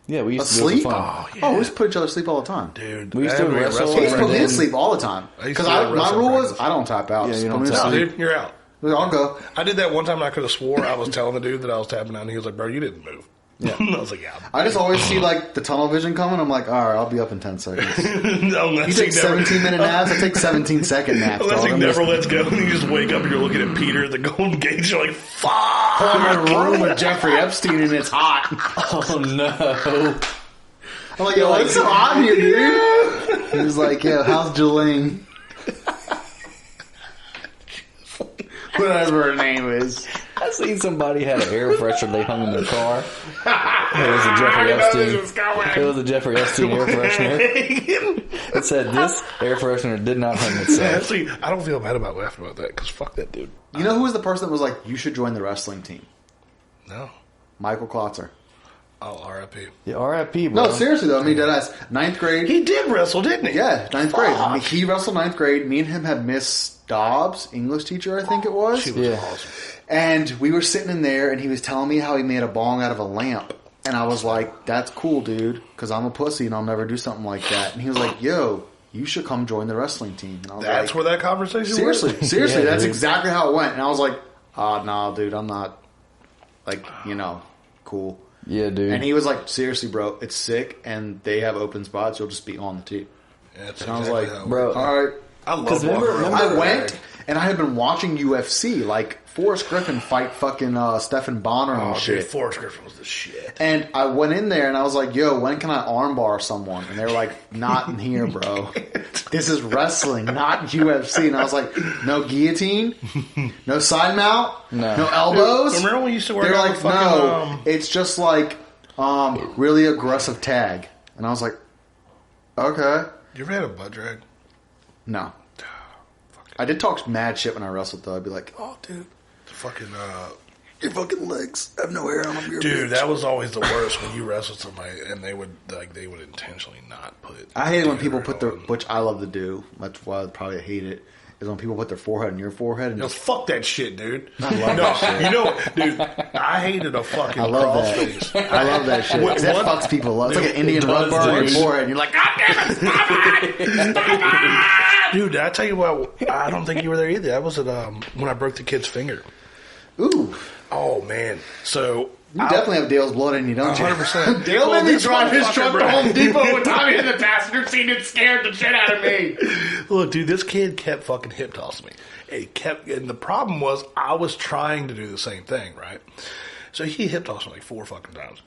Yeah, we used to sleep. do it for fun. yeah. We used to put each other to sleep all the time. Dude, We used to wrestle. He used to put me to sleep all the time. Because My rule was, I don't tap out. Yeah, you Just don't put me to tap. no, sleep. dude, you're out. I'll go. I did that one time and I could have swore I was telling the dude that I was tapping out and he was like, bro, you didn't move. Yeah. I was like, yeah. I just always see like the tunnel vision coming. I'm like, all right, I'll be up in 10 seconds. Unless You take 17-minute naps. I take 17-second naps. Unless dog. he I'm never just- lets go and you just wake up and you're looking at Peter at the Golden Gate. You're like, fuck. I'm in a room with Jeffrey Epstein and it's hot. Oh no! I'm like, yo, it's so hot in here, dude. He was like, yo, how's Jolene? Whatever her name is. I seen somebody had an air freshener they hung in their car. It was a Jeffrey Epstein. It was a Jeffrey Epstein air freshener. It said this air freshener did not hang itself. Actually, I don't feel bad about laughing about that because fuck that dude. You know who was the person that was like, you should join the wrestling team? No. Michael Klotzer. Oh, R.I.P. Yeah, R.I.P. Bro. No, seriously though. I mean, deadass. 9th grade. He did wrestle, didn't he? Yeah, 9th grade. I mean, he wrestled 9th grade. Me and him had Miss Dobbs, English teacher, I think it was. She was Yeah. awesome. And we were sitting in there, and he was telling me how he made a bong out of a lamp. And I was like, that's cool, dude, because I'm a pussy and I'll never do something like that. And he was like, yo, you should come join the wrestling team. And I was That's like, where that conversation seriously, went? seriously, Yeah, that's dude. exactly how it went. And I was like, no, dude, I'm not, like, cool. Yeah, dude. And he was like, seriously, bro, it's sick, and they have open spots. You'll just be on the team. Yeah, that's And I was exactly like, how it bro, went. all right. I love 'cause walking remember- around I with went, that. and I had been watching UFC, like Forrest Griffin fight fucking Stephen Bonner and Oh, shit. dude, Forrest Griffin was the shit. And I went in there and I was like, yo, when can I armbar someone? And they were like, not in here, bro. This is wrestling, not UFC. And I was like, no guillotine? No side mount? No. elbows? Remember when we used to work They're on like, the fucking, no, it's just like really aggressive tag. And I was like, okay. You ever had a butt drag? No. I did talk mad shit when I wrestled, though. I'd be like, oh, dude, Fucking, your fucking legs have no hair on them. You're a dude, bitch. that was always the worst when you wrestled somebody and they would intentionally not put. I hate it when people deodorant put their, on. which I love to do. That's why I probably hate it. Is when people put their forehead in your forehead. And No, just, fuck that shit, dude. I love that shit. You know, dude, I hated a fucking I love cross that. face. I love that shit. 'Cause that What- fucks people up. It's like an Indian It rug does, burn on your dude. forehead. And you're like, God damn it, stop it! Stop it! Dude, I tell you what, I don't think you were there either. That was at when I broke the kid's finger. Ooh. Oh man, so You definitely have Dale's blood in you, don't you? 100%. Dale Well, made me this drive his motherfucker, truck to bro. Home Depot with Tommy in the passenger seat and scared the shit out of me. Look, dude, this kid kept fucking hip tossing me. It kept, and the problem was I was trying to do the same thing, right? So he hip tossed me like 4 fucking times,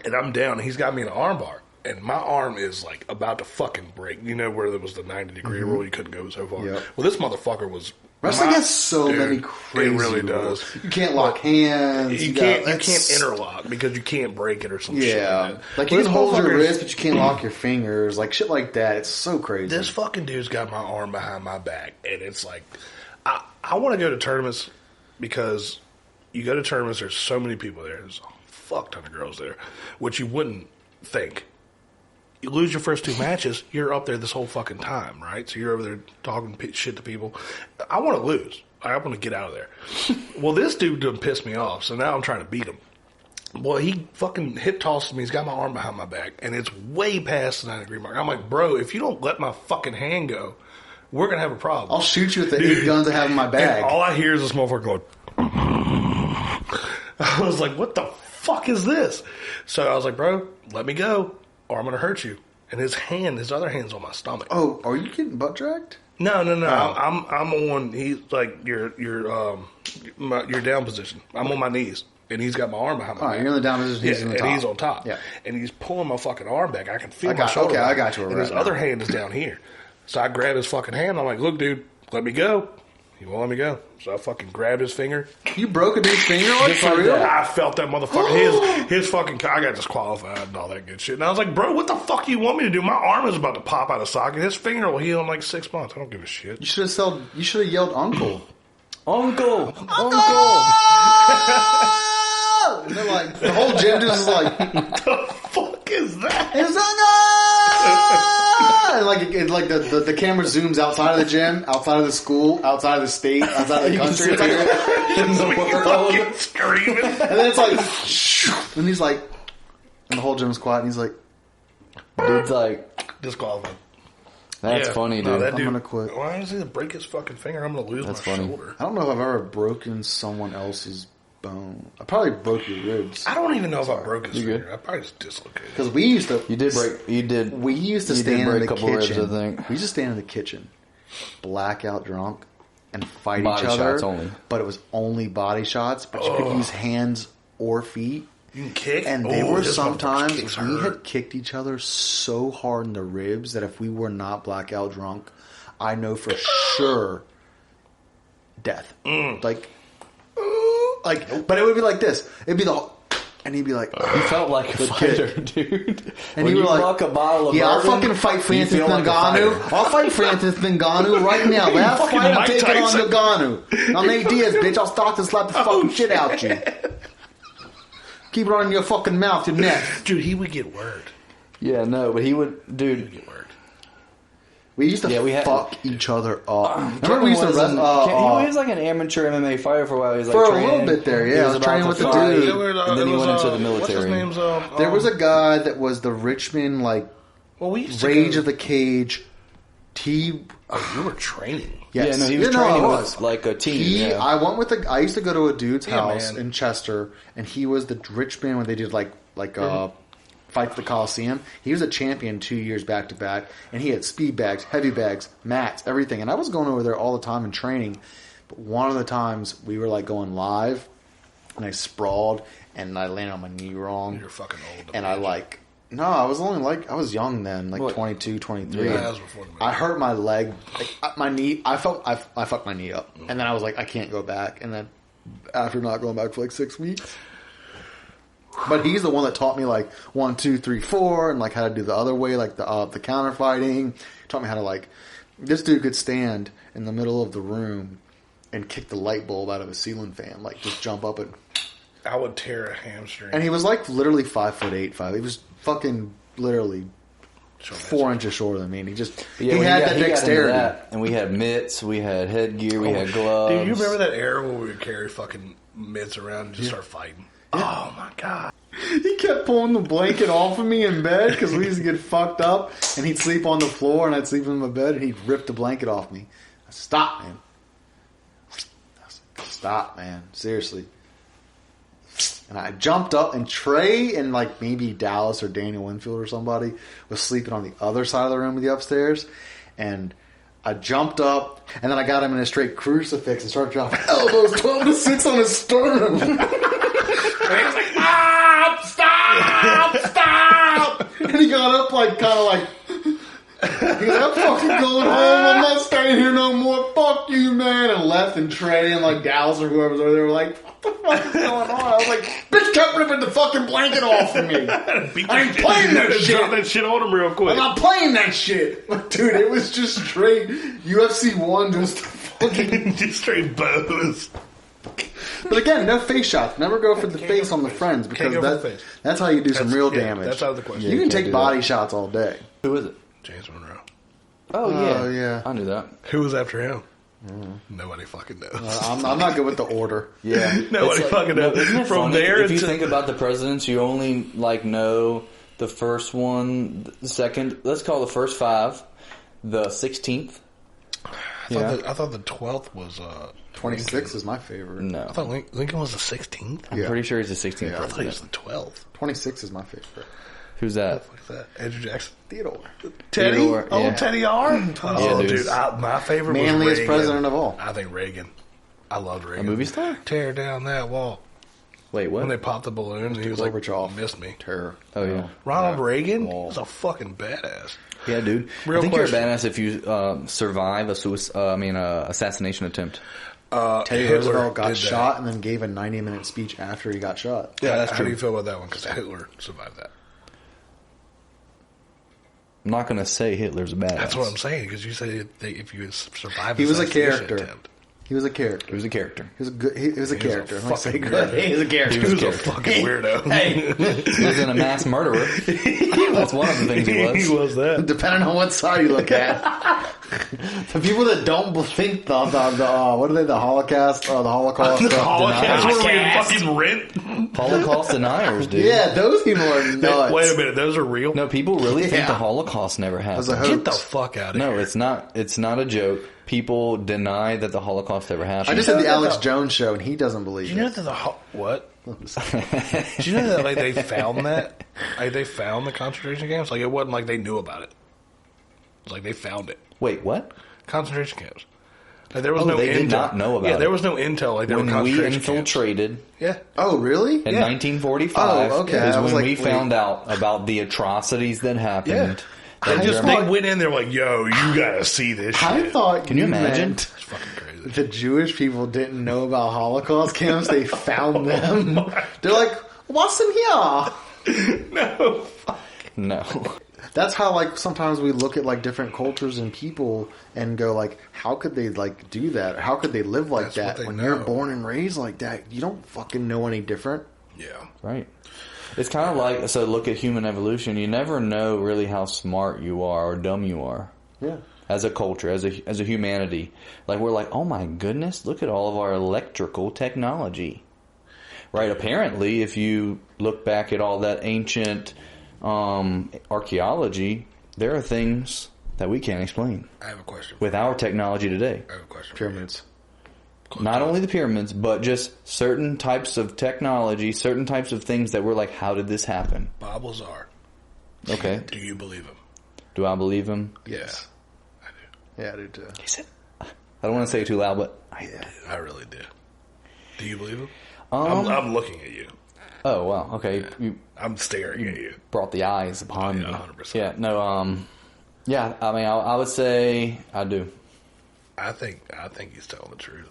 and I'm down, and he's got me in an arm bar, and my arm is like about to fucking break. You know where there was the 90-degree rule, you couldn't go so far. Yep. Well, this motherfucker was. Wrestling has so Dude, many crazy It really rules. does. You can't lock hands. You can't interlock because you can't break it or some shit. Yeah. Like, that. Like, you Well, can hold your motherfuckers- wrist, but you can't lock your fingers. Like, shit like that. It's so crazy. This fucking dude's got my arm behind my back, and it's like, I want to go to tournaments because you go to tournaments, there's so many people there. There's a fuck ton of girls there, which you wouldn't think. You lose your first 2 matches, you're up there this whole fucking time, right? So you're over there talking shit to people. I want to lose. I want to get out of there. Well, this dude done pissed me off, so now I'm trying to beat him. Well, he fucking hip tosses me. He's got my arm behind my back, and it's way past the 90-degree mark. I'm like, bro, if you don't let my fucking hand go, we're going to have a problem. I'll shoot you with the 8 guns I have in my bag. And all I hear is this motherfucker going. I was like, what the fuck is this? So I was like, bro, let me go, or I'm going to hurt you. And his other hand's on my stomach. Oh, are you getting butt dragged? No. Oh. I'm on. He's like your down position. I'm on my knees, and he's got my arm behind my Oh, back. you're in the down position. He's Yeah, in the and top. he's on top. Yeah. And he's pulling my fucking arm back. I can feel I my got- shoulder. okay, I back. got you And right his now. other hand is down here. So I grab his fucking hand. I'm like, look, dude, let me go. He won't let me go. So I fucking grabbed his finger. You broke a dude's finger? Like, for real? I felt that motherfucker. His fucking. I got disqualified and all that good shit. And I was like, bro, what the fuck do you want me to do? My arm is about to pop out of socket. His finger will heal in like 6 months. I don't give a shit. You should have yelled uncle. Uncle! And they're like, the whole gym just is like, The fuck is that? it's uncle! And like the camera zooms outside of the gym, outside of the school, outside of the state, outside of the country. It's like, In the world. Fucking screaming. and then it's like, and he's like, And the whole gym's quiet, and he's like... Dude's like... Disqualified. That's funny, dude. No, that dude. I'm gonna quit. Why does he break his fucking finger? I'm gonna lose my shoulder. I don't know if I've ever broken someone else's bone. I probably broke your ribs. I don't even know if I broke his finger. I probably just dislocated. Because we used to... You did. We used to You stand did break in the a couple kitchen. ribs, I think. We used to stand in the kitchen, blackout drunk, and fight Body each other. shots only. But it was only body shots. But you could use hands or feet. You can kick? And there were sometimes we hurt. had kicked each other so hard in the ribs that if we were not blackout drunk, I know for sure death. Like, but it would be like this. It'd be the... And he'd be like... You felt like a fighter, dude. And when you you were like... fuck a bottle of I'll bourbon, fucking fight Francis you feel like a Ngannou. fighter. I'll fight Francis Ngannou right now. Last fucking fight, I'm Mike taking on Tyson. Ngannou. I'm Nate Diaz, bitch. I'll start to slap the fucking shit out you. Keep it on your fucking mouth, your neck. Dude, he would get word. Yeah, no, but he would... He Dude... would get word. We used to fuck each other up. Remember we used to he wrestle... was like an amateur MMA fighter for a while. He was like For a training. little bit there, yeah. He I was about training to with the fight, dude. And then he went into the military. What's his name's? There was a guy that was the Richmond, we used to Rage go- of the Cage. you were training. Yes. Yeah, no, he was I training was. with like a team. I went with I used to go to a dude's house man. in Chester, and he was the Richmond when they did fight the Coliseum. He was a champion 2 years back to back, and he had speed bags, heavy bags, mats, everything. And I was going over there all the time and training. But one of the times we were going live, and I sprawled, and I landed on my knee wrong. You're fucking old. And no, I was only I was young then, 22, 23. Yeah, that was before the movie. I hurt my leg, my knee. I fucked my knee up, and then I was like, I can't go back. And then after not going back for 6 weeks, but he's the one that taught me 1, 2, 3, 4, and how to do the other way, the counter fighting. Taught me how to this dude could stand in the middle of the room and kick the light bulb out of a ceiling fan, just jump up and. I would tear a hamstring. And he was literally 5'8". He was fucking literally 4 inches shorter than me. And he had that dexterity. And we had mitts, we had headgear, we had gloves. Dude, you remember that era where we would carry fucking mitts around and just start fighting? Yeah. Oh my god. He kept pulling the blanket off of me in bed because we used to get fucked up, and he'd sleep on the floor, and I'd sleep in my bed, and he'd rip the blanket off me. I said, stop, man. Stop, man. Seriously. And I jumped up, and Trey and maybe Dallas or Daniel Winfield or somebody was sleeping on the other side of the room of the upstairs. And I jumped up, and then I got him in a straight crucifix and started dropping elbows 12 to 6 on his sternum. And he was like, stop! And he got up he goes, I'm fucking going home. I'm not staying here no more. Fuck you, man. And left, and Trey and Dallas or whoever's over there were like, what the fuck is going on? I was like, bitch kept ripping the fucking blanket off of me. I ain't playing that shit. Drop that shit on him real quick. I'm not playing that shit. Dude, it was just straight UFC 1 just fucking... just straight bows. But again, no face shots. Never go for the face on the friends because that's how you do some real damage. That's out of the question. You can take body shots all day. Who is it? James Monroe. Oh, yeah. I knew that. Who was after him? Nobody fucking knows. I'm not good with the order. Yeah. Nobody fucking knows. Isn't it From funny? there if you think about the presidents, you only know the first one, the second. Let's call the first 5, the 16th. I thought the 12th was 26 is my favorite. No, I thought Lincoln was the 16th. I'm pretty sure he's the 16th. I thought he was the 12th. 26 is my favorite. Who's that? What the fuck is that? Andrew Jackson. Theodore. Teddy? Theodore, yeah. Old Teddy R? Oh, dude. dude. My favorite Manliest was Reagan. president of all. I think Reagan. I loved Reagan. A movie star? Tear down that wall. Wait, what? When they popped the balloon, and he was Gorbachev. missed me. Terror. Oh, yeah. Ronald Reagan was a fucking badass. Yeah, dude. Real I think question. you're a badass if you survive a assassination attempt. Teddy Hitler Roosevelt got did shot and then gave a 90-minute speech after he got shot. Yeah, that's true. How do you feel about that one? Because Hitler survived that. I'm not going to say Hitler's a badass. That's what I'm saying, because you say if you survive He was a assassination character. attempt. He was a character. He was a character. He was a good. He was a character. He was a fucking He was a character. He was a fucking weirdo. Hey, he was a mass murderer. That's one of the things he was. He was that. Depending on what side you look at. The people that don't think the what are they? The Holocaust? The Holocaust? The Holocaust? deniers. What are we in fucking Rent? Holocaust deniers, dude. Yeah, those people are nuts. Wait a minute, those are real? No, people really think Yeah. the Holocaust never happened. As a hoax. Get the fuck out of here. No, it's not. It's not a joke. People deny that the Holocaust ever happened. I just did the Alex Jones show, and he doesn't believe Do you know it. that what? Do you know that like they found that? Like they found the concentration camps? Like it wasn't like they knew about it. It's like they found it. Wait, what? Concentration camps. Like there was no they intel. did not know about Yeah, it. there was no intel. Like there When were we concentration infiltrated camps. Yeah. Oh, really? in Yeah. 1945 Oh, okay. is I was when like, we wait. found out about the atrocities that happened. Yeah. that They went in there like, yo, you gotta see this shit. I thought. Can you imagine? meant It's fucking crazy. the Jewish people didn't know about Holocaust camps. They found them. They're like, what's in here? No. No. That's how, like, sometimes we look at, like, different cultures and people and go, like, how could they, like, do that? How could they live like That's what that? they When know. you're born and raised like that, you don't fucking know any different. Yeah. Right. It's kind of like, so look at human evolution. You never know really how smart you are or dumb you are. Yeah. As a culture, as a humanity. Like, we're like, oh my goodness, look at all of our electrical technology. Right? Apparently, if you look back at all that ancient archaeology, there are things that we can't explain I have a question. with our technology today. I have a question. Pyramids. Not only the pyramids, but just certain types of technology, certain types of things that we're like, how did this happen? Bob Lazar. Okay. Do you believe him? Do I believe him? Yes. Yeah, I do too. He said, I don't want to say it too loud, but I really do. Do you believe him? Um, I'm looking at you. oh, wow. Okay. You I'm staring at you. brought the eyes upon Yeah, me. 100%. Yeah, no, yeah, I mean, I would say I do. I think he's telling the truth.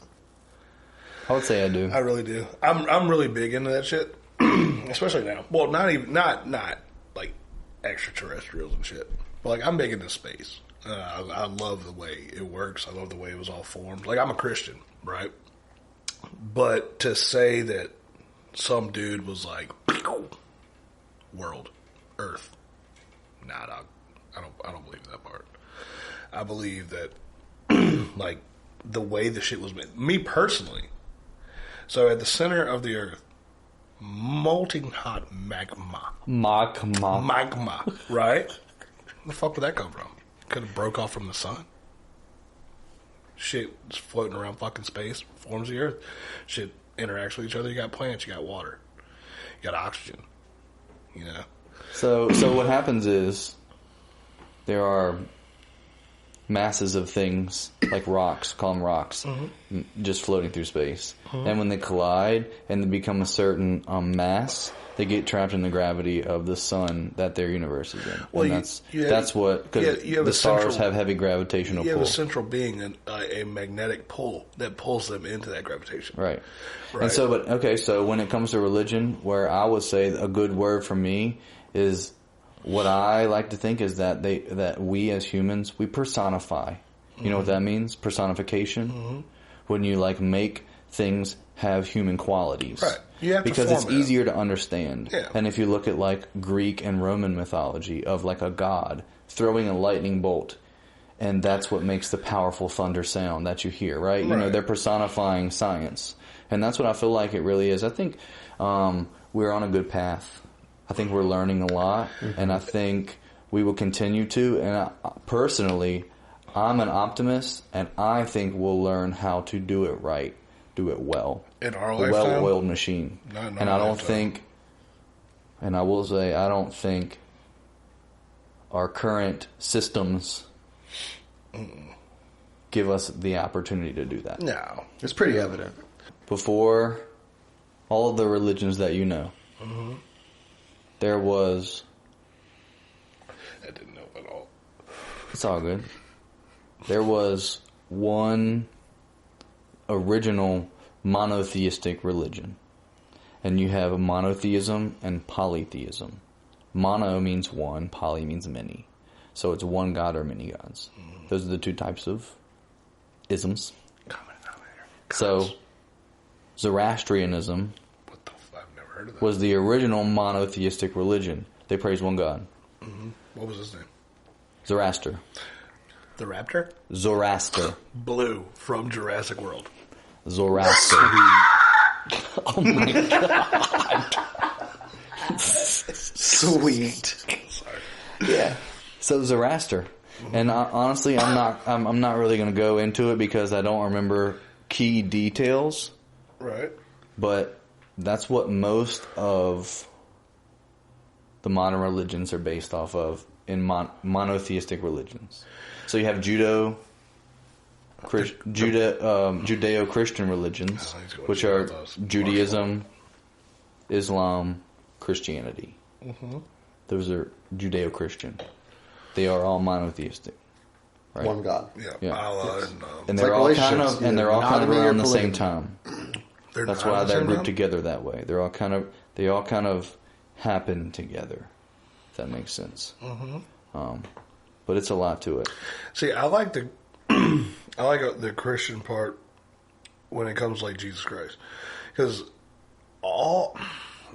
I would say I do. I really do. I'm really big into that shit, especially now. Well, not like extraterrestrials and shit, but like I'm big into space. I love the way it works. I love the way it was all formed. Like I'm a Christian, right? But to say that some dude was like world, Earth, nah, dog. I don't believe that part. I believe that like the way the shit was made. Me personally. So at the center of the Earth, molten hot magma. Magma, right? Where the fuck would that come from? Could have broke off from the sun. Shit is floating around fucking space, forms the Earth. Shit interacts with each other. You got plants, you got water, you got oxygen. You know. So what happens is there are masses of things like rocks, call them rocks, just floating through space. And when they collide and they become a certain mass, they get trapped in the gravity of the sun that their universe is in. Well, and that's what, because the stars have heavy gravitational You have pull. a central being, a magnetic pull that pulls them into that gravitation. Right. Right. And so when it comes to religion, where I would say a good word for me is, what I like to think is that we as humans, we personify. You know what that means? Personification. When you like make things have human qualities. Right. You have to because form it's it. easier to understand. Yeah. And if you look at like Greek and Roman mythology of like a god throwing a lightning bolt, and that's what makes the powerful thunder sound that you hear, right? You know, Right. they're personifying science. And that's what I feel like it really is. I think we're on a good path. I think we're learning a lot, and I think we will continue to. And personally, I'm an optimist, and I think we'll learn how to do it right, do it well. In our A lifetime? well-oiled machine. Not in And our I don't lifetime. think, and I will say, I don't think our current systems give us the opportunity to do that. No. It's pretty evident. Before all of the religions that you know, there was... I didn't know at all. It's all good. There was one original monotheistic religion. And you have monotheism and polytheism. Mono means one, poly means many. So it's one god or many gods. Those are the two types of isms. Comment down there. So, Zoroastrianism I've never heard of that. was the original monotheistic religion. They praise one God. Mm-hmm. What was his name? Zoroaster. The Raptor? Zoroaster. Blue from Jurassic World. Zoroaster. Oh my God. Sweet. Sorry. Yeah. So Zoroaster. And honestly, I'm not really going to go into it because I don't remember key details. Right. But that's what most of the modern religions are based off of in monotheistic religions. So you have Judeo-Christian religions, which are Judaism, Islam, Christianity. Mm-hmm. Those are Judeo-Christian. They are all monotheistic. Right? One God. Yeah. Allah Yes. And they're all kind of around the same time. They're That's not why at the they're same grouped time? together that way. They all kind of happen together. If that makes sense. Mm-hmm. But it's a lot to it. See, I like the the Christian part when it comes to like Jesus Christ, because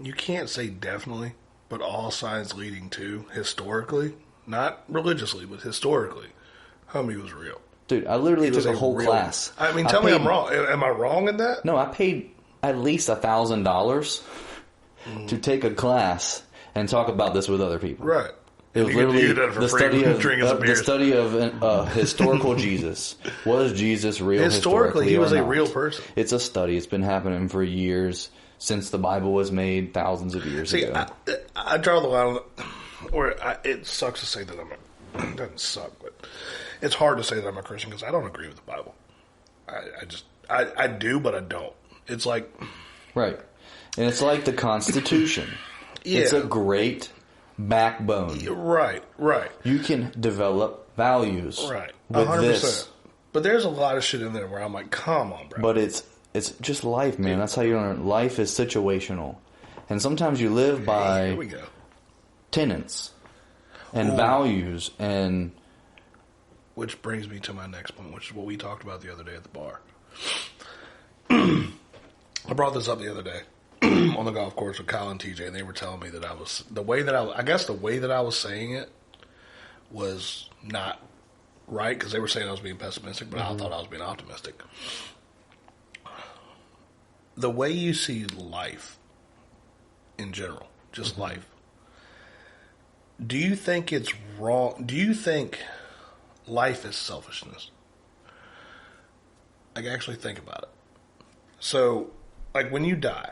you can't say definitely, but all signs leading to historically, not religiously, but historically, homie was real. Dude, I literally took a whole class. I mean, tell me I'm wrong. Am I wrong in that? No, I paid at least $1,000 to take a class and talk about this with other people. Right. It was literally the study of historical Jesus. Was Jesus real? Historically, he was or a not? real person. It's a study. It's been happening for years since the Bible was made, thousands of years ago. I draw the line, it sucks to say that it doesn't suck, but it's hard to say that I'm a Christian because I don't agree with the Bible. I do, but I don't. It's like... Right. And it's like the Constitution. Yeah. It's a great backbone. Right. You can develop values Right. with 100%. this. But there's a lot of shit in there where I'm like, come on, bro. But it's just life, man. That's how you learn. Life is situational. And sometimes you live by Here we go. tenets and values and... Which brings me to my next point, which is what we talked about the other day at the bar. I brought this up the other day on the golf course with Kyle and TJ, and they were telling me that the way that I was saying it was not right, because they were saying I was being pessimistic, but I thought I was being optimistic. The way you see life in general, just life, do you think it's wrong? Do you think life is selfishness? Like, actually think about it. So, like, when you die,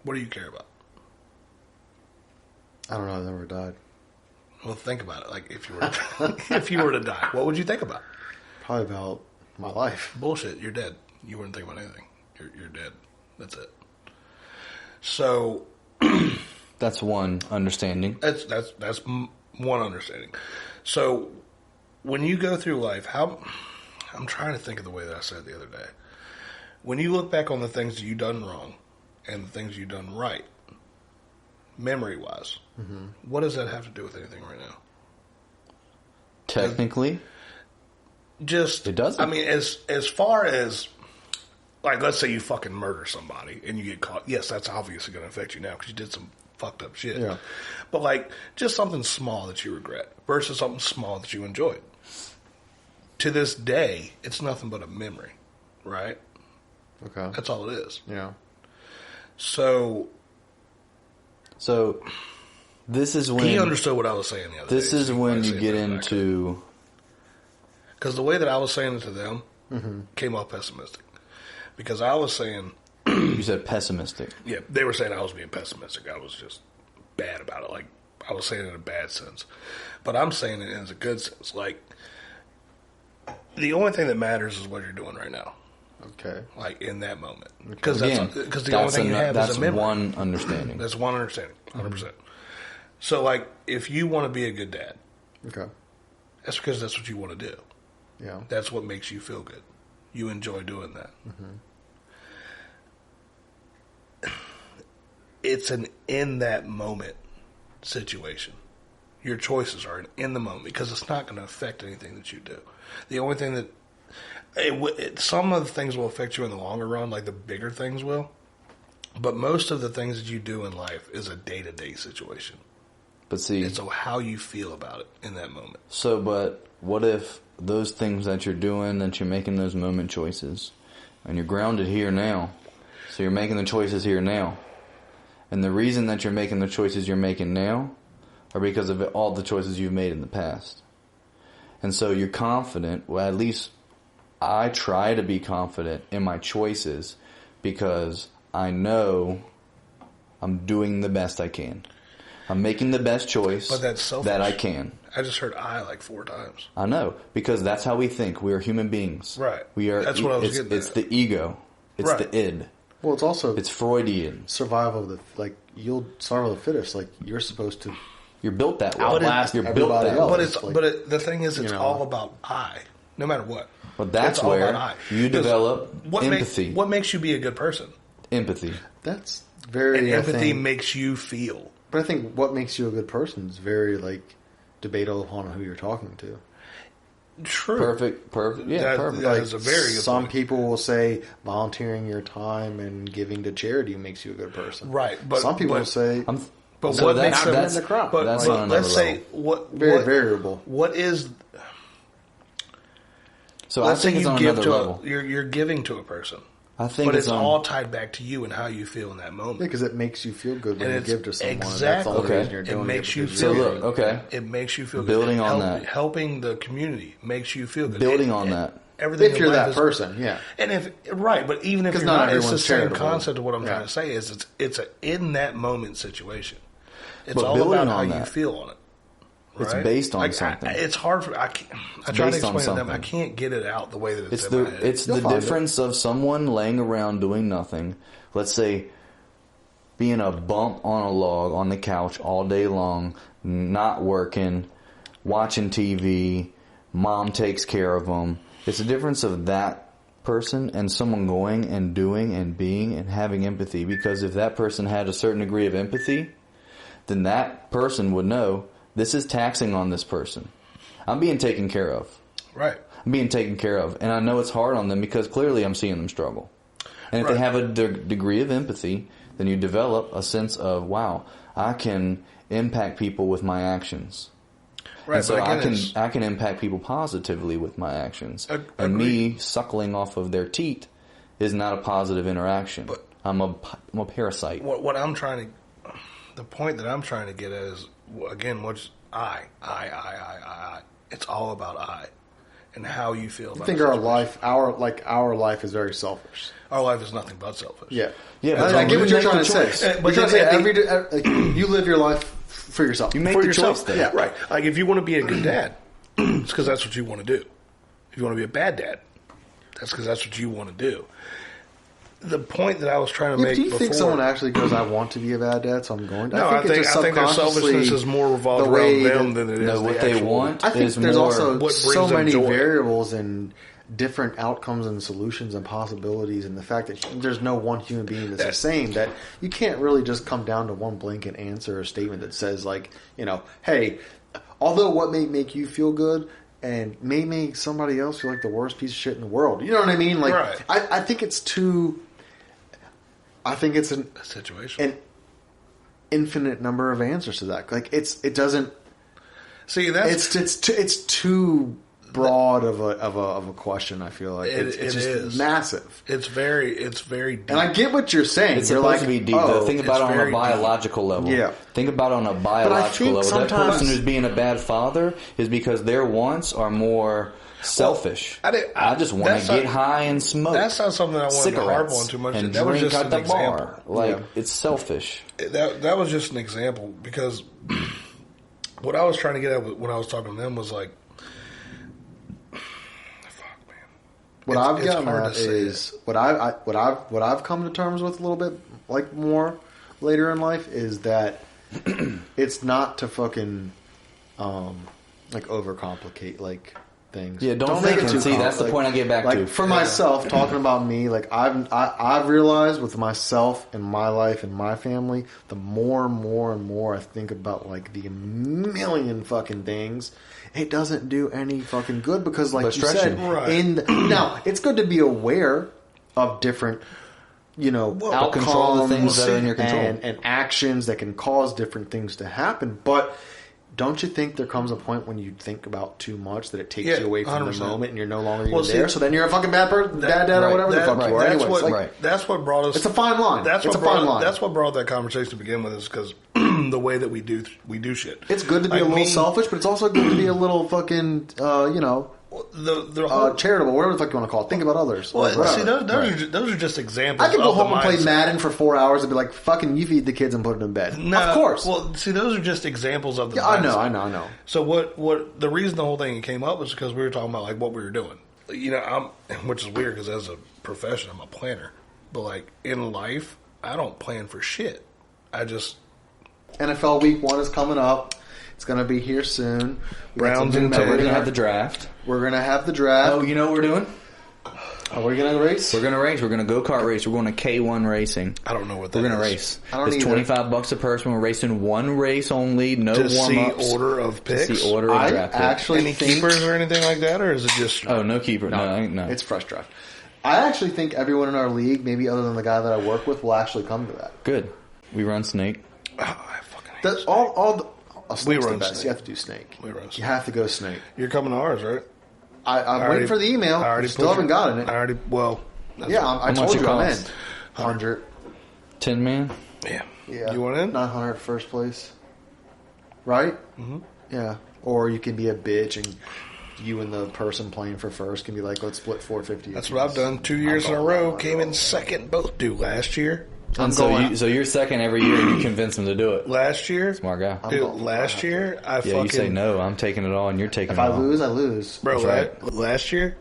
what do you care about? I don't know. I've never died. Well, think about it. Like, if you were to die, what would you think about? Probably about my life. Bullshit. You're dead. You wouldn't think about anything. You're dead. That's it. So that's one understanding. That's one understanding. So when you go through life, I'm trying to think of the way that I said it the other day. When you look back on the things that you've done wrong and the things you've done right, memory-wise, what does that have to do with anything right now? Technically, it doesn't. I mean, as far as, like, let's say you fucking murder somebody and you get caught. Yes, that's obviously going to affect you now because you did some fucked up shit. Yeah. But, like, just something small that you regret versus something small that you enjoyed. To this day, it's nothing but a memory, right? Okay. That's all it is. Yeah. So this is when... He understood what I was saying the other day. This is when you get into... Because the way that I was saying it to them came off pessimistic. Because I was saying... You said pessimistic. Yeah, they were saying I was being pessimistic. I was just bad about it. Like, I was saying it in a bad sense. But I'm saying it in a good sense. Like, the only thing that matters is what you're doing right now. Okay. Like, in that moment. Because the only thing you have is a memory. That's one understanding. That's one understanding. 100%. So, like, if you want to be a good dad, okay, that's because that's what you want to do. Yeah. That's what makes you feel good. You enjoy doing that. It's an in that moment situation. Your choices are in the moment because it's not going to affect anything that you do. The only thing that Some of the things will affect you in the longer run, like the bigger things will. But most of the things that you do in life is a day-to-day situation. But see... And so how you feel about it in that moment. So, but what if those things that you're doing, that you're making those moment choices, and you're grounded here now, so you're making the choices here now. And the reason that you're making the choices you're making now are because of all the choices you've made in the past. And so you're confident, well, at least I try to be confident in my choices because I know I'm doing the best I can. I'm making the best choice that I can. I just heard "I" like 4 times. I know, because that's how we think. We are human beings. Right. We are. That's what I was getting at. It's the ego. It's the id. Well, it's also it's Freudian. Survival of the fittest. Like you're supposed to. You're built that way. Outlast you're built that else. way. The thing is, it's all about I, no matter what. Well, that's it's where you develop empathy. What makes you be a good person? Empathy. That's very. And empathy makes you feel. But I think what makes you a good person is very debatable upon who you're talking to. True. Perfect. Yeah, perfect. That is a very good Some point. People will say volunteering your time and giving to charity makes you a good person. Right. But some people will say... But so what makes them in the crowd? But let's say very variable. What is... So I think it's on another level. You're giving to a person. I think it's all tied back to you and how you feel in that moment. Because it makes you feel good when you give to someone. Exactly. That's the only reason you're doing it. Makes you feel so look, okay. It makes you feel Building good. on that. Helping the community makes you feel good. Building on that. Everything if you're that person, yeah. And but even if you're not, it's the same concept of what I'm trying to say is it's a in that moment situation. It's all about how you feel on it. Right? It's based on something. It's hard for I try to explain to them. I can't get it out the way that it's in my head. It's the difference of someone laying around doing nothing. Let's say being a bump on a log on the couch all day long, not working, watching TV. Mom takes care of them. It's the difference of that person and someone going and doing and being and having empathy. Because if that person had a certain degree of empathy, then that person would know this is taxing on this person. I'm being taken care of. Right. I'm being taken care of. And I know it's hard on them because clearly I'm seeing them struggle. And if they have a degree of empathy, then you develop a sense of, wow, I can impact people with my actions. Right, and so I can impact people positively with my actions. And me suckling off of their teat is not a positive interaction. But I'm a parasite. What I'm trying to... The point that I'm trying to get at is, again, what's I. It's all about I and how you feel about it. I think our life is very selfish. Our life is nothing but selfish. Yeah. But I get what you're trying to say. But you're trying to say you live your life for yourself. You make for the yourself. choice there. Yeah, right. Like if you want to be a good dad, it's because that's what you want to do. If you want to be a bad dad, that's because that's what you want to do. The point that I was trying to make before... Do you think someone actually goes, I want to be a bad dad, so I'm going to? No, I think their selfishness is more revolved around them than it is what they want. I think there's also so many joy. Variables and different outcomes and solutions and possibilities, and the fact that there's no one human being that's the same, that you can't really just come down to one blanket answer or statement that says, hey, although what may make you feel good and may make somebody else feel like the worst piece of shit in the world. You know what I mean? Right. I think it's too... I think it's a situation. An infinite number of answers to that. It doesn't. See, it's too broad of a question. I feel like it's just massive. It's very deep. And I get what you're saying. It's supposed to be deep. Think about it on a biological level. Yeah. Think about it on a biological level. That person who's being a bad father is because their wants are more selfish. I just want to get high and smoke. That's not something I wanted to harp on too much. And that drink was just at the an example. Bar. It's selfish. That was just an example because what I was trying to get at when I was talking to them was like, fuck, man. What I've gotten at is what I've come to terms with a little bit more later in life is that it's not to fucking overcomplicate things. Yeah, don't make it too. See, that's the point I get back to. For myself, talking about me, like I've realized with myself and my life and my family, the more and more I think about like the million fucking things, it doesn't do any fucking good because, like you said, now it's good to be aware of different, outcomes, control the things that are in your control and actions that can cause different things to happen, but. Don't you think there comes a point when you think about too much that it takes you away from 100%. The moment and you're no longer even there? So then you're a fucking bad person, bad dad, or whatever the fuck you are. Anyways, that's what brought us. It's a fine line. It's a fine line. That's what brought that conversation to begin with, is because the way that we do shit. It's good to be a little selfish, but it's also good to be a little fucking, the whole, charitable, whatever the fuck you want to call it. Think about others. Well, see, those are just examples. I could go home and play Madden for 4 hours and be like, "Fucking, you feed the kids and put them in bed." No, of course. Well, see, those are just examples of the. Yeah, I know. So what? The reason the whole thing came up was because we were talking about like what we were doing. Which is weird because as a profession, I'm a planner, but like in life, I don't plan for shit. I just. NFL Week 1 is coming up. It's going to be here soon. Browns and we're going to have the draft. We're going to have the draft. Oh, you know what we're doing? Are we going to race? We're going to race. We're going to go-kart race. We're going to K1 racing. I don't know what that is. We're going to race. It's $25 a person. We're racing one race only. No warm-ups. To see order of picks? To see order of draft picks. Any keepers or anything like that? Or is it just... Oh, no keeper. No. It's fresh draft. I actually think everyone in our league, maybe other than the guy that I work with, will actually come to that. Good. We run Snake. Oh, I fucking hate Snake. We run Snake. You have to do Snake. We run Snake. You have to go Snake. You're coming to ours, right? I'm waiting for the email. I still haven't gotten it. I told you I'm in. 100. 10 man? Yeah. You want in? 900 first place. Right? Mm-hmm. Yeah. Or you can be a bitch and you and the person playing for first can be like, let's split 450. That's what I've done 2 years in a row. Came in second. Both do last year. So you're second every year and you convince them to do it. Last year? Smart guy. Last year, you say no, I'm taking it all and you're taking it all. If I lose, I lose. Bro, last year,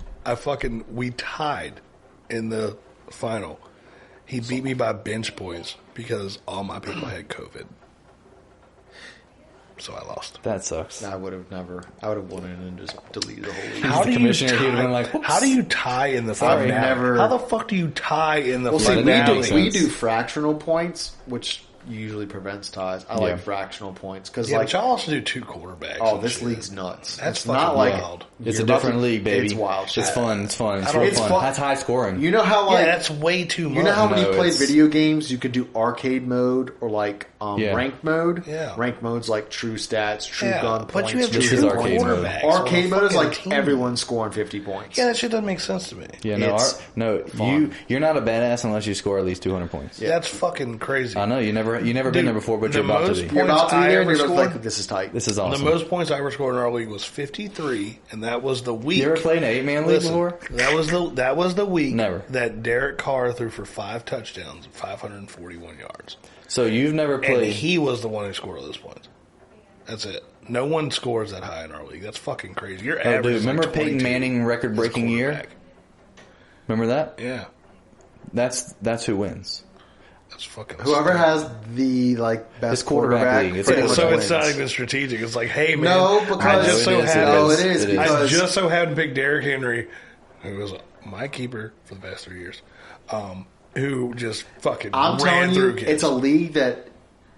we tied in the final. He beat me by bench points because all my people had COVID. So I lost. That sucks. I would have never. I would have won it and just deleted the whole league. How do you tie in the final? How the fuck do you tie in the final? We do fractional points, which usually prevents ties. I like fractional points because but y'all also do 2 quarterbacks. Oh, this league's nuts. That's not wild. It's a different league, baby. It's wild. It's fun. It's fun. It's real fun. That's high scoring. You know how that's way too much. You know how when you play video games, you could do arcade mode or like ranked mode. Yeah. Ranked mode's like true stats, true gun points. But you have 2 quarterbacks. Arcade mode is like everyone's scoring 50 points. Yeah, that shit doesn't make sense to me. Yeah, you're not a badass unless you score at least 200 points. Yeah. That's fucking crazy. I know you never been there before, but you're about to be. You're about to be there, and you're like, this is tight. This is awesome. The most points I ever scored in our league was 53, and that was the week. You ever played an 8-man league before? That was the week. Never. That Derek Carr threw for 5 touchdowns and 541 yards. So you've never played. And he was the one who scored all those points. That's it. No one scores that high in our league. That's fucking crazy. Your average. Dude, remember Peyton Manning record-breaking year? Remember that? Yeah. That's who wins. That's fucking. Whoever has the best quarterback league. So it's not even strategic. It's like, hey man, no, because I just so happened to pick Derrick Henry, who was my keeper for the past 3 years, who just fucking ran through kids. It's a league that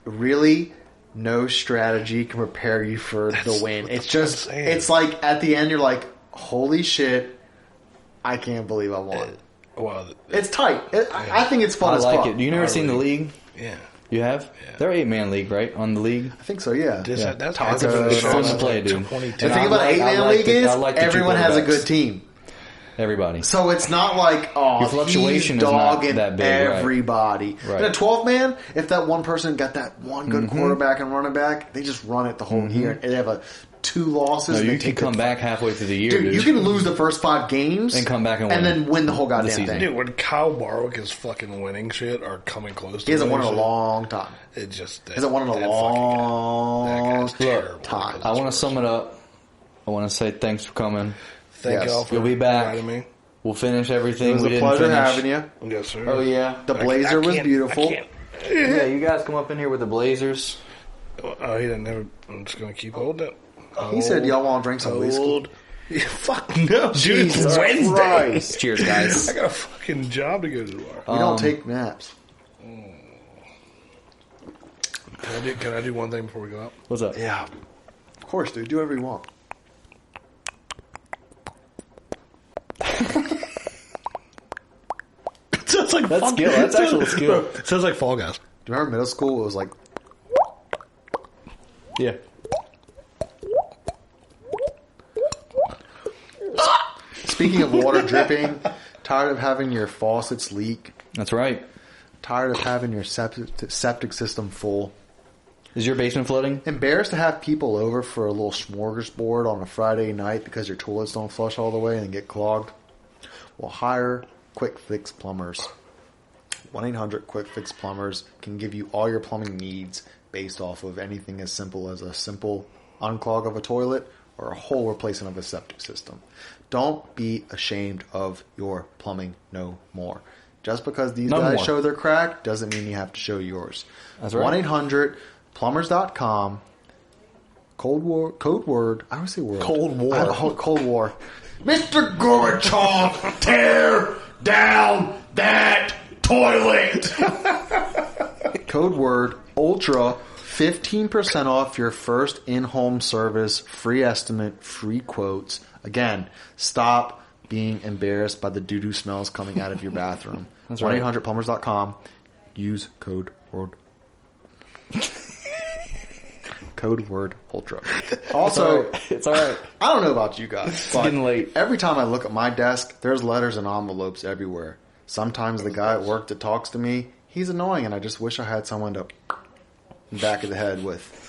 really no strategy can prepare you for the win. It's just, it's like at the end you're like, holy shit, I can't believe I won. Well, it's tight. I think it's fun as fuck. I like it. You never seen the league? Yeah. You have? Yeah. They're 8-man league, right? On the league? I think so, yeah. That's fun to play, dude. The thing about an 8-man league is everyone has a good team. Everybody. So it's not like, your fluctuation he's dogging is not that big, everybody. Right. In a 12-man, if that one person got that one good quarterback and running back, they just run it the whole year. And they have 2 losses. No, you can come back halfway through the year, dude. You can lose the first 5 games and come back and win, and then win the whole goddamn thing. Dude, when Kyle Barwick is fucking winning shit or coming close to, he hasn't won in a long time. It just hasn't won in a long time. I want to sum it up. I want to say thanks for coming. Thank y'all for you'll be back. inviting me. We'll finish everything. It was a pleasure having you. Yes, sir. Oh yeah, the blazer was beautiful. Yeah, you guys come up in here with the blazers. Oh, he didn't ever. I'm just gonna keep holding it. He said y'all want to drink some whiskey. Yeah, fuck no, dude. Jesus It's Wednesday. Christ. Cheers, guys. I got a fucking job to go to tomorrow. We don't take naps. Can I do one thing before we go out? What's up? Yeah. Of course, dude. Do whatever you want. It sounds like That's skill. That's actual skill. It sounds like Fall Guys. Do you remember middle school? It was like... Yeah. Speaking of water dripping, tired of having your faucets leak? That's right. Tired of having your septic system full? Is your basement flooding? Embarrassed to have people over for a little smorgasbord on a Friday night because your toilets don't flush all the way and get clogged? Well, hire Quick Fix Plumbers. 1-800-QuickFix Plumbers can give you all your plumbing needs based off of anything as simple as a simple unclog of a toilet or a whole replacement of a septic system. Don't be ashamed of your plumbing no more. Just because these guys show their crack doesn't mean you have to show yours. That's right. 1-800-Plumbers.com. Code word. I always say word. Cold War. Cold War. Mr. Gorbachev, tear down that toilet. Code word Ultra. 15% off your first in-home service. Free estimate. Free quotes. Again, stop being embarrassed by the doo-doo smells coming out of your bathroom. That's right. 1-800-Plumbers.com. Use code word. Code word Ultra. Also, it's all right. I don't know about you guys, It's but getting late. every time I look at my desk, there's letters and envelopes everywhere. Sometimes the guy at work that talks to me, he's annoying, and I just wish I had someone to back of the head with.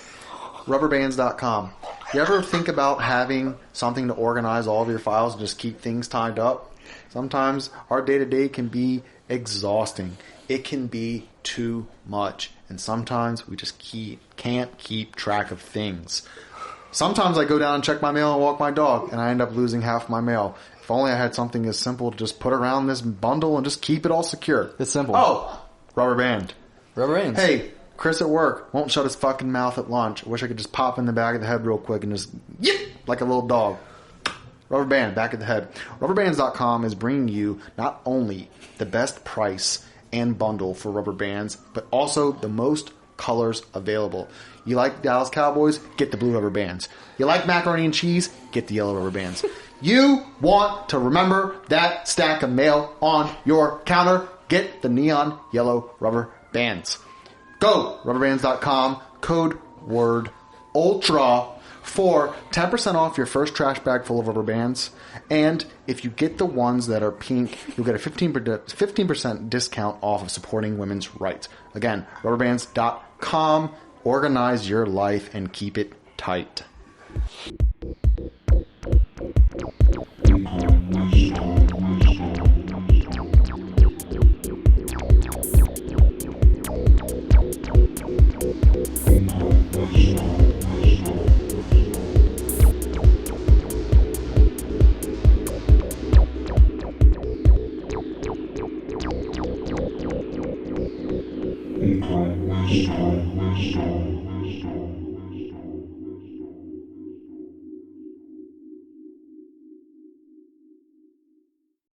Rubberbands.com. You ever think about having something to organize all of your files and just keep things tied up? Sometimes our day-to-day can be exhausting. It can be too much. And sometimes we just can't keep track of things. Sometimes I go down and check my mail and walk my dog, and I end up losing half my mail. If only I had something as simple to just put around this bundle and just keep it all secure. It's simple. Oh, rubber band. Rubber bands. Hey, Chris at work won't shut his fucking mouth at lunch. I wish I could just pop in the back of the head real quick and just yip like a little dog. Rubber band, back of the head. Rubberbands.com is bringing you not only the best price and bundle for rubber bands, but also the most colors available. You like Dallas Cowboys? Get the blue rubber bands. You like macaroni and cheese? Get the yellow rubber bands. You want to remember that stack of mail on your counter? Get the neon yellow rubber bands. Go rubberbands.com, code word ULTRA for 10% off your first trash bag full of rubber bands. And if you get the ones that are pink, you'll get a 15% discount off of supporting women's rights. Again, rubberbands.com. Organize your life and keep it tight.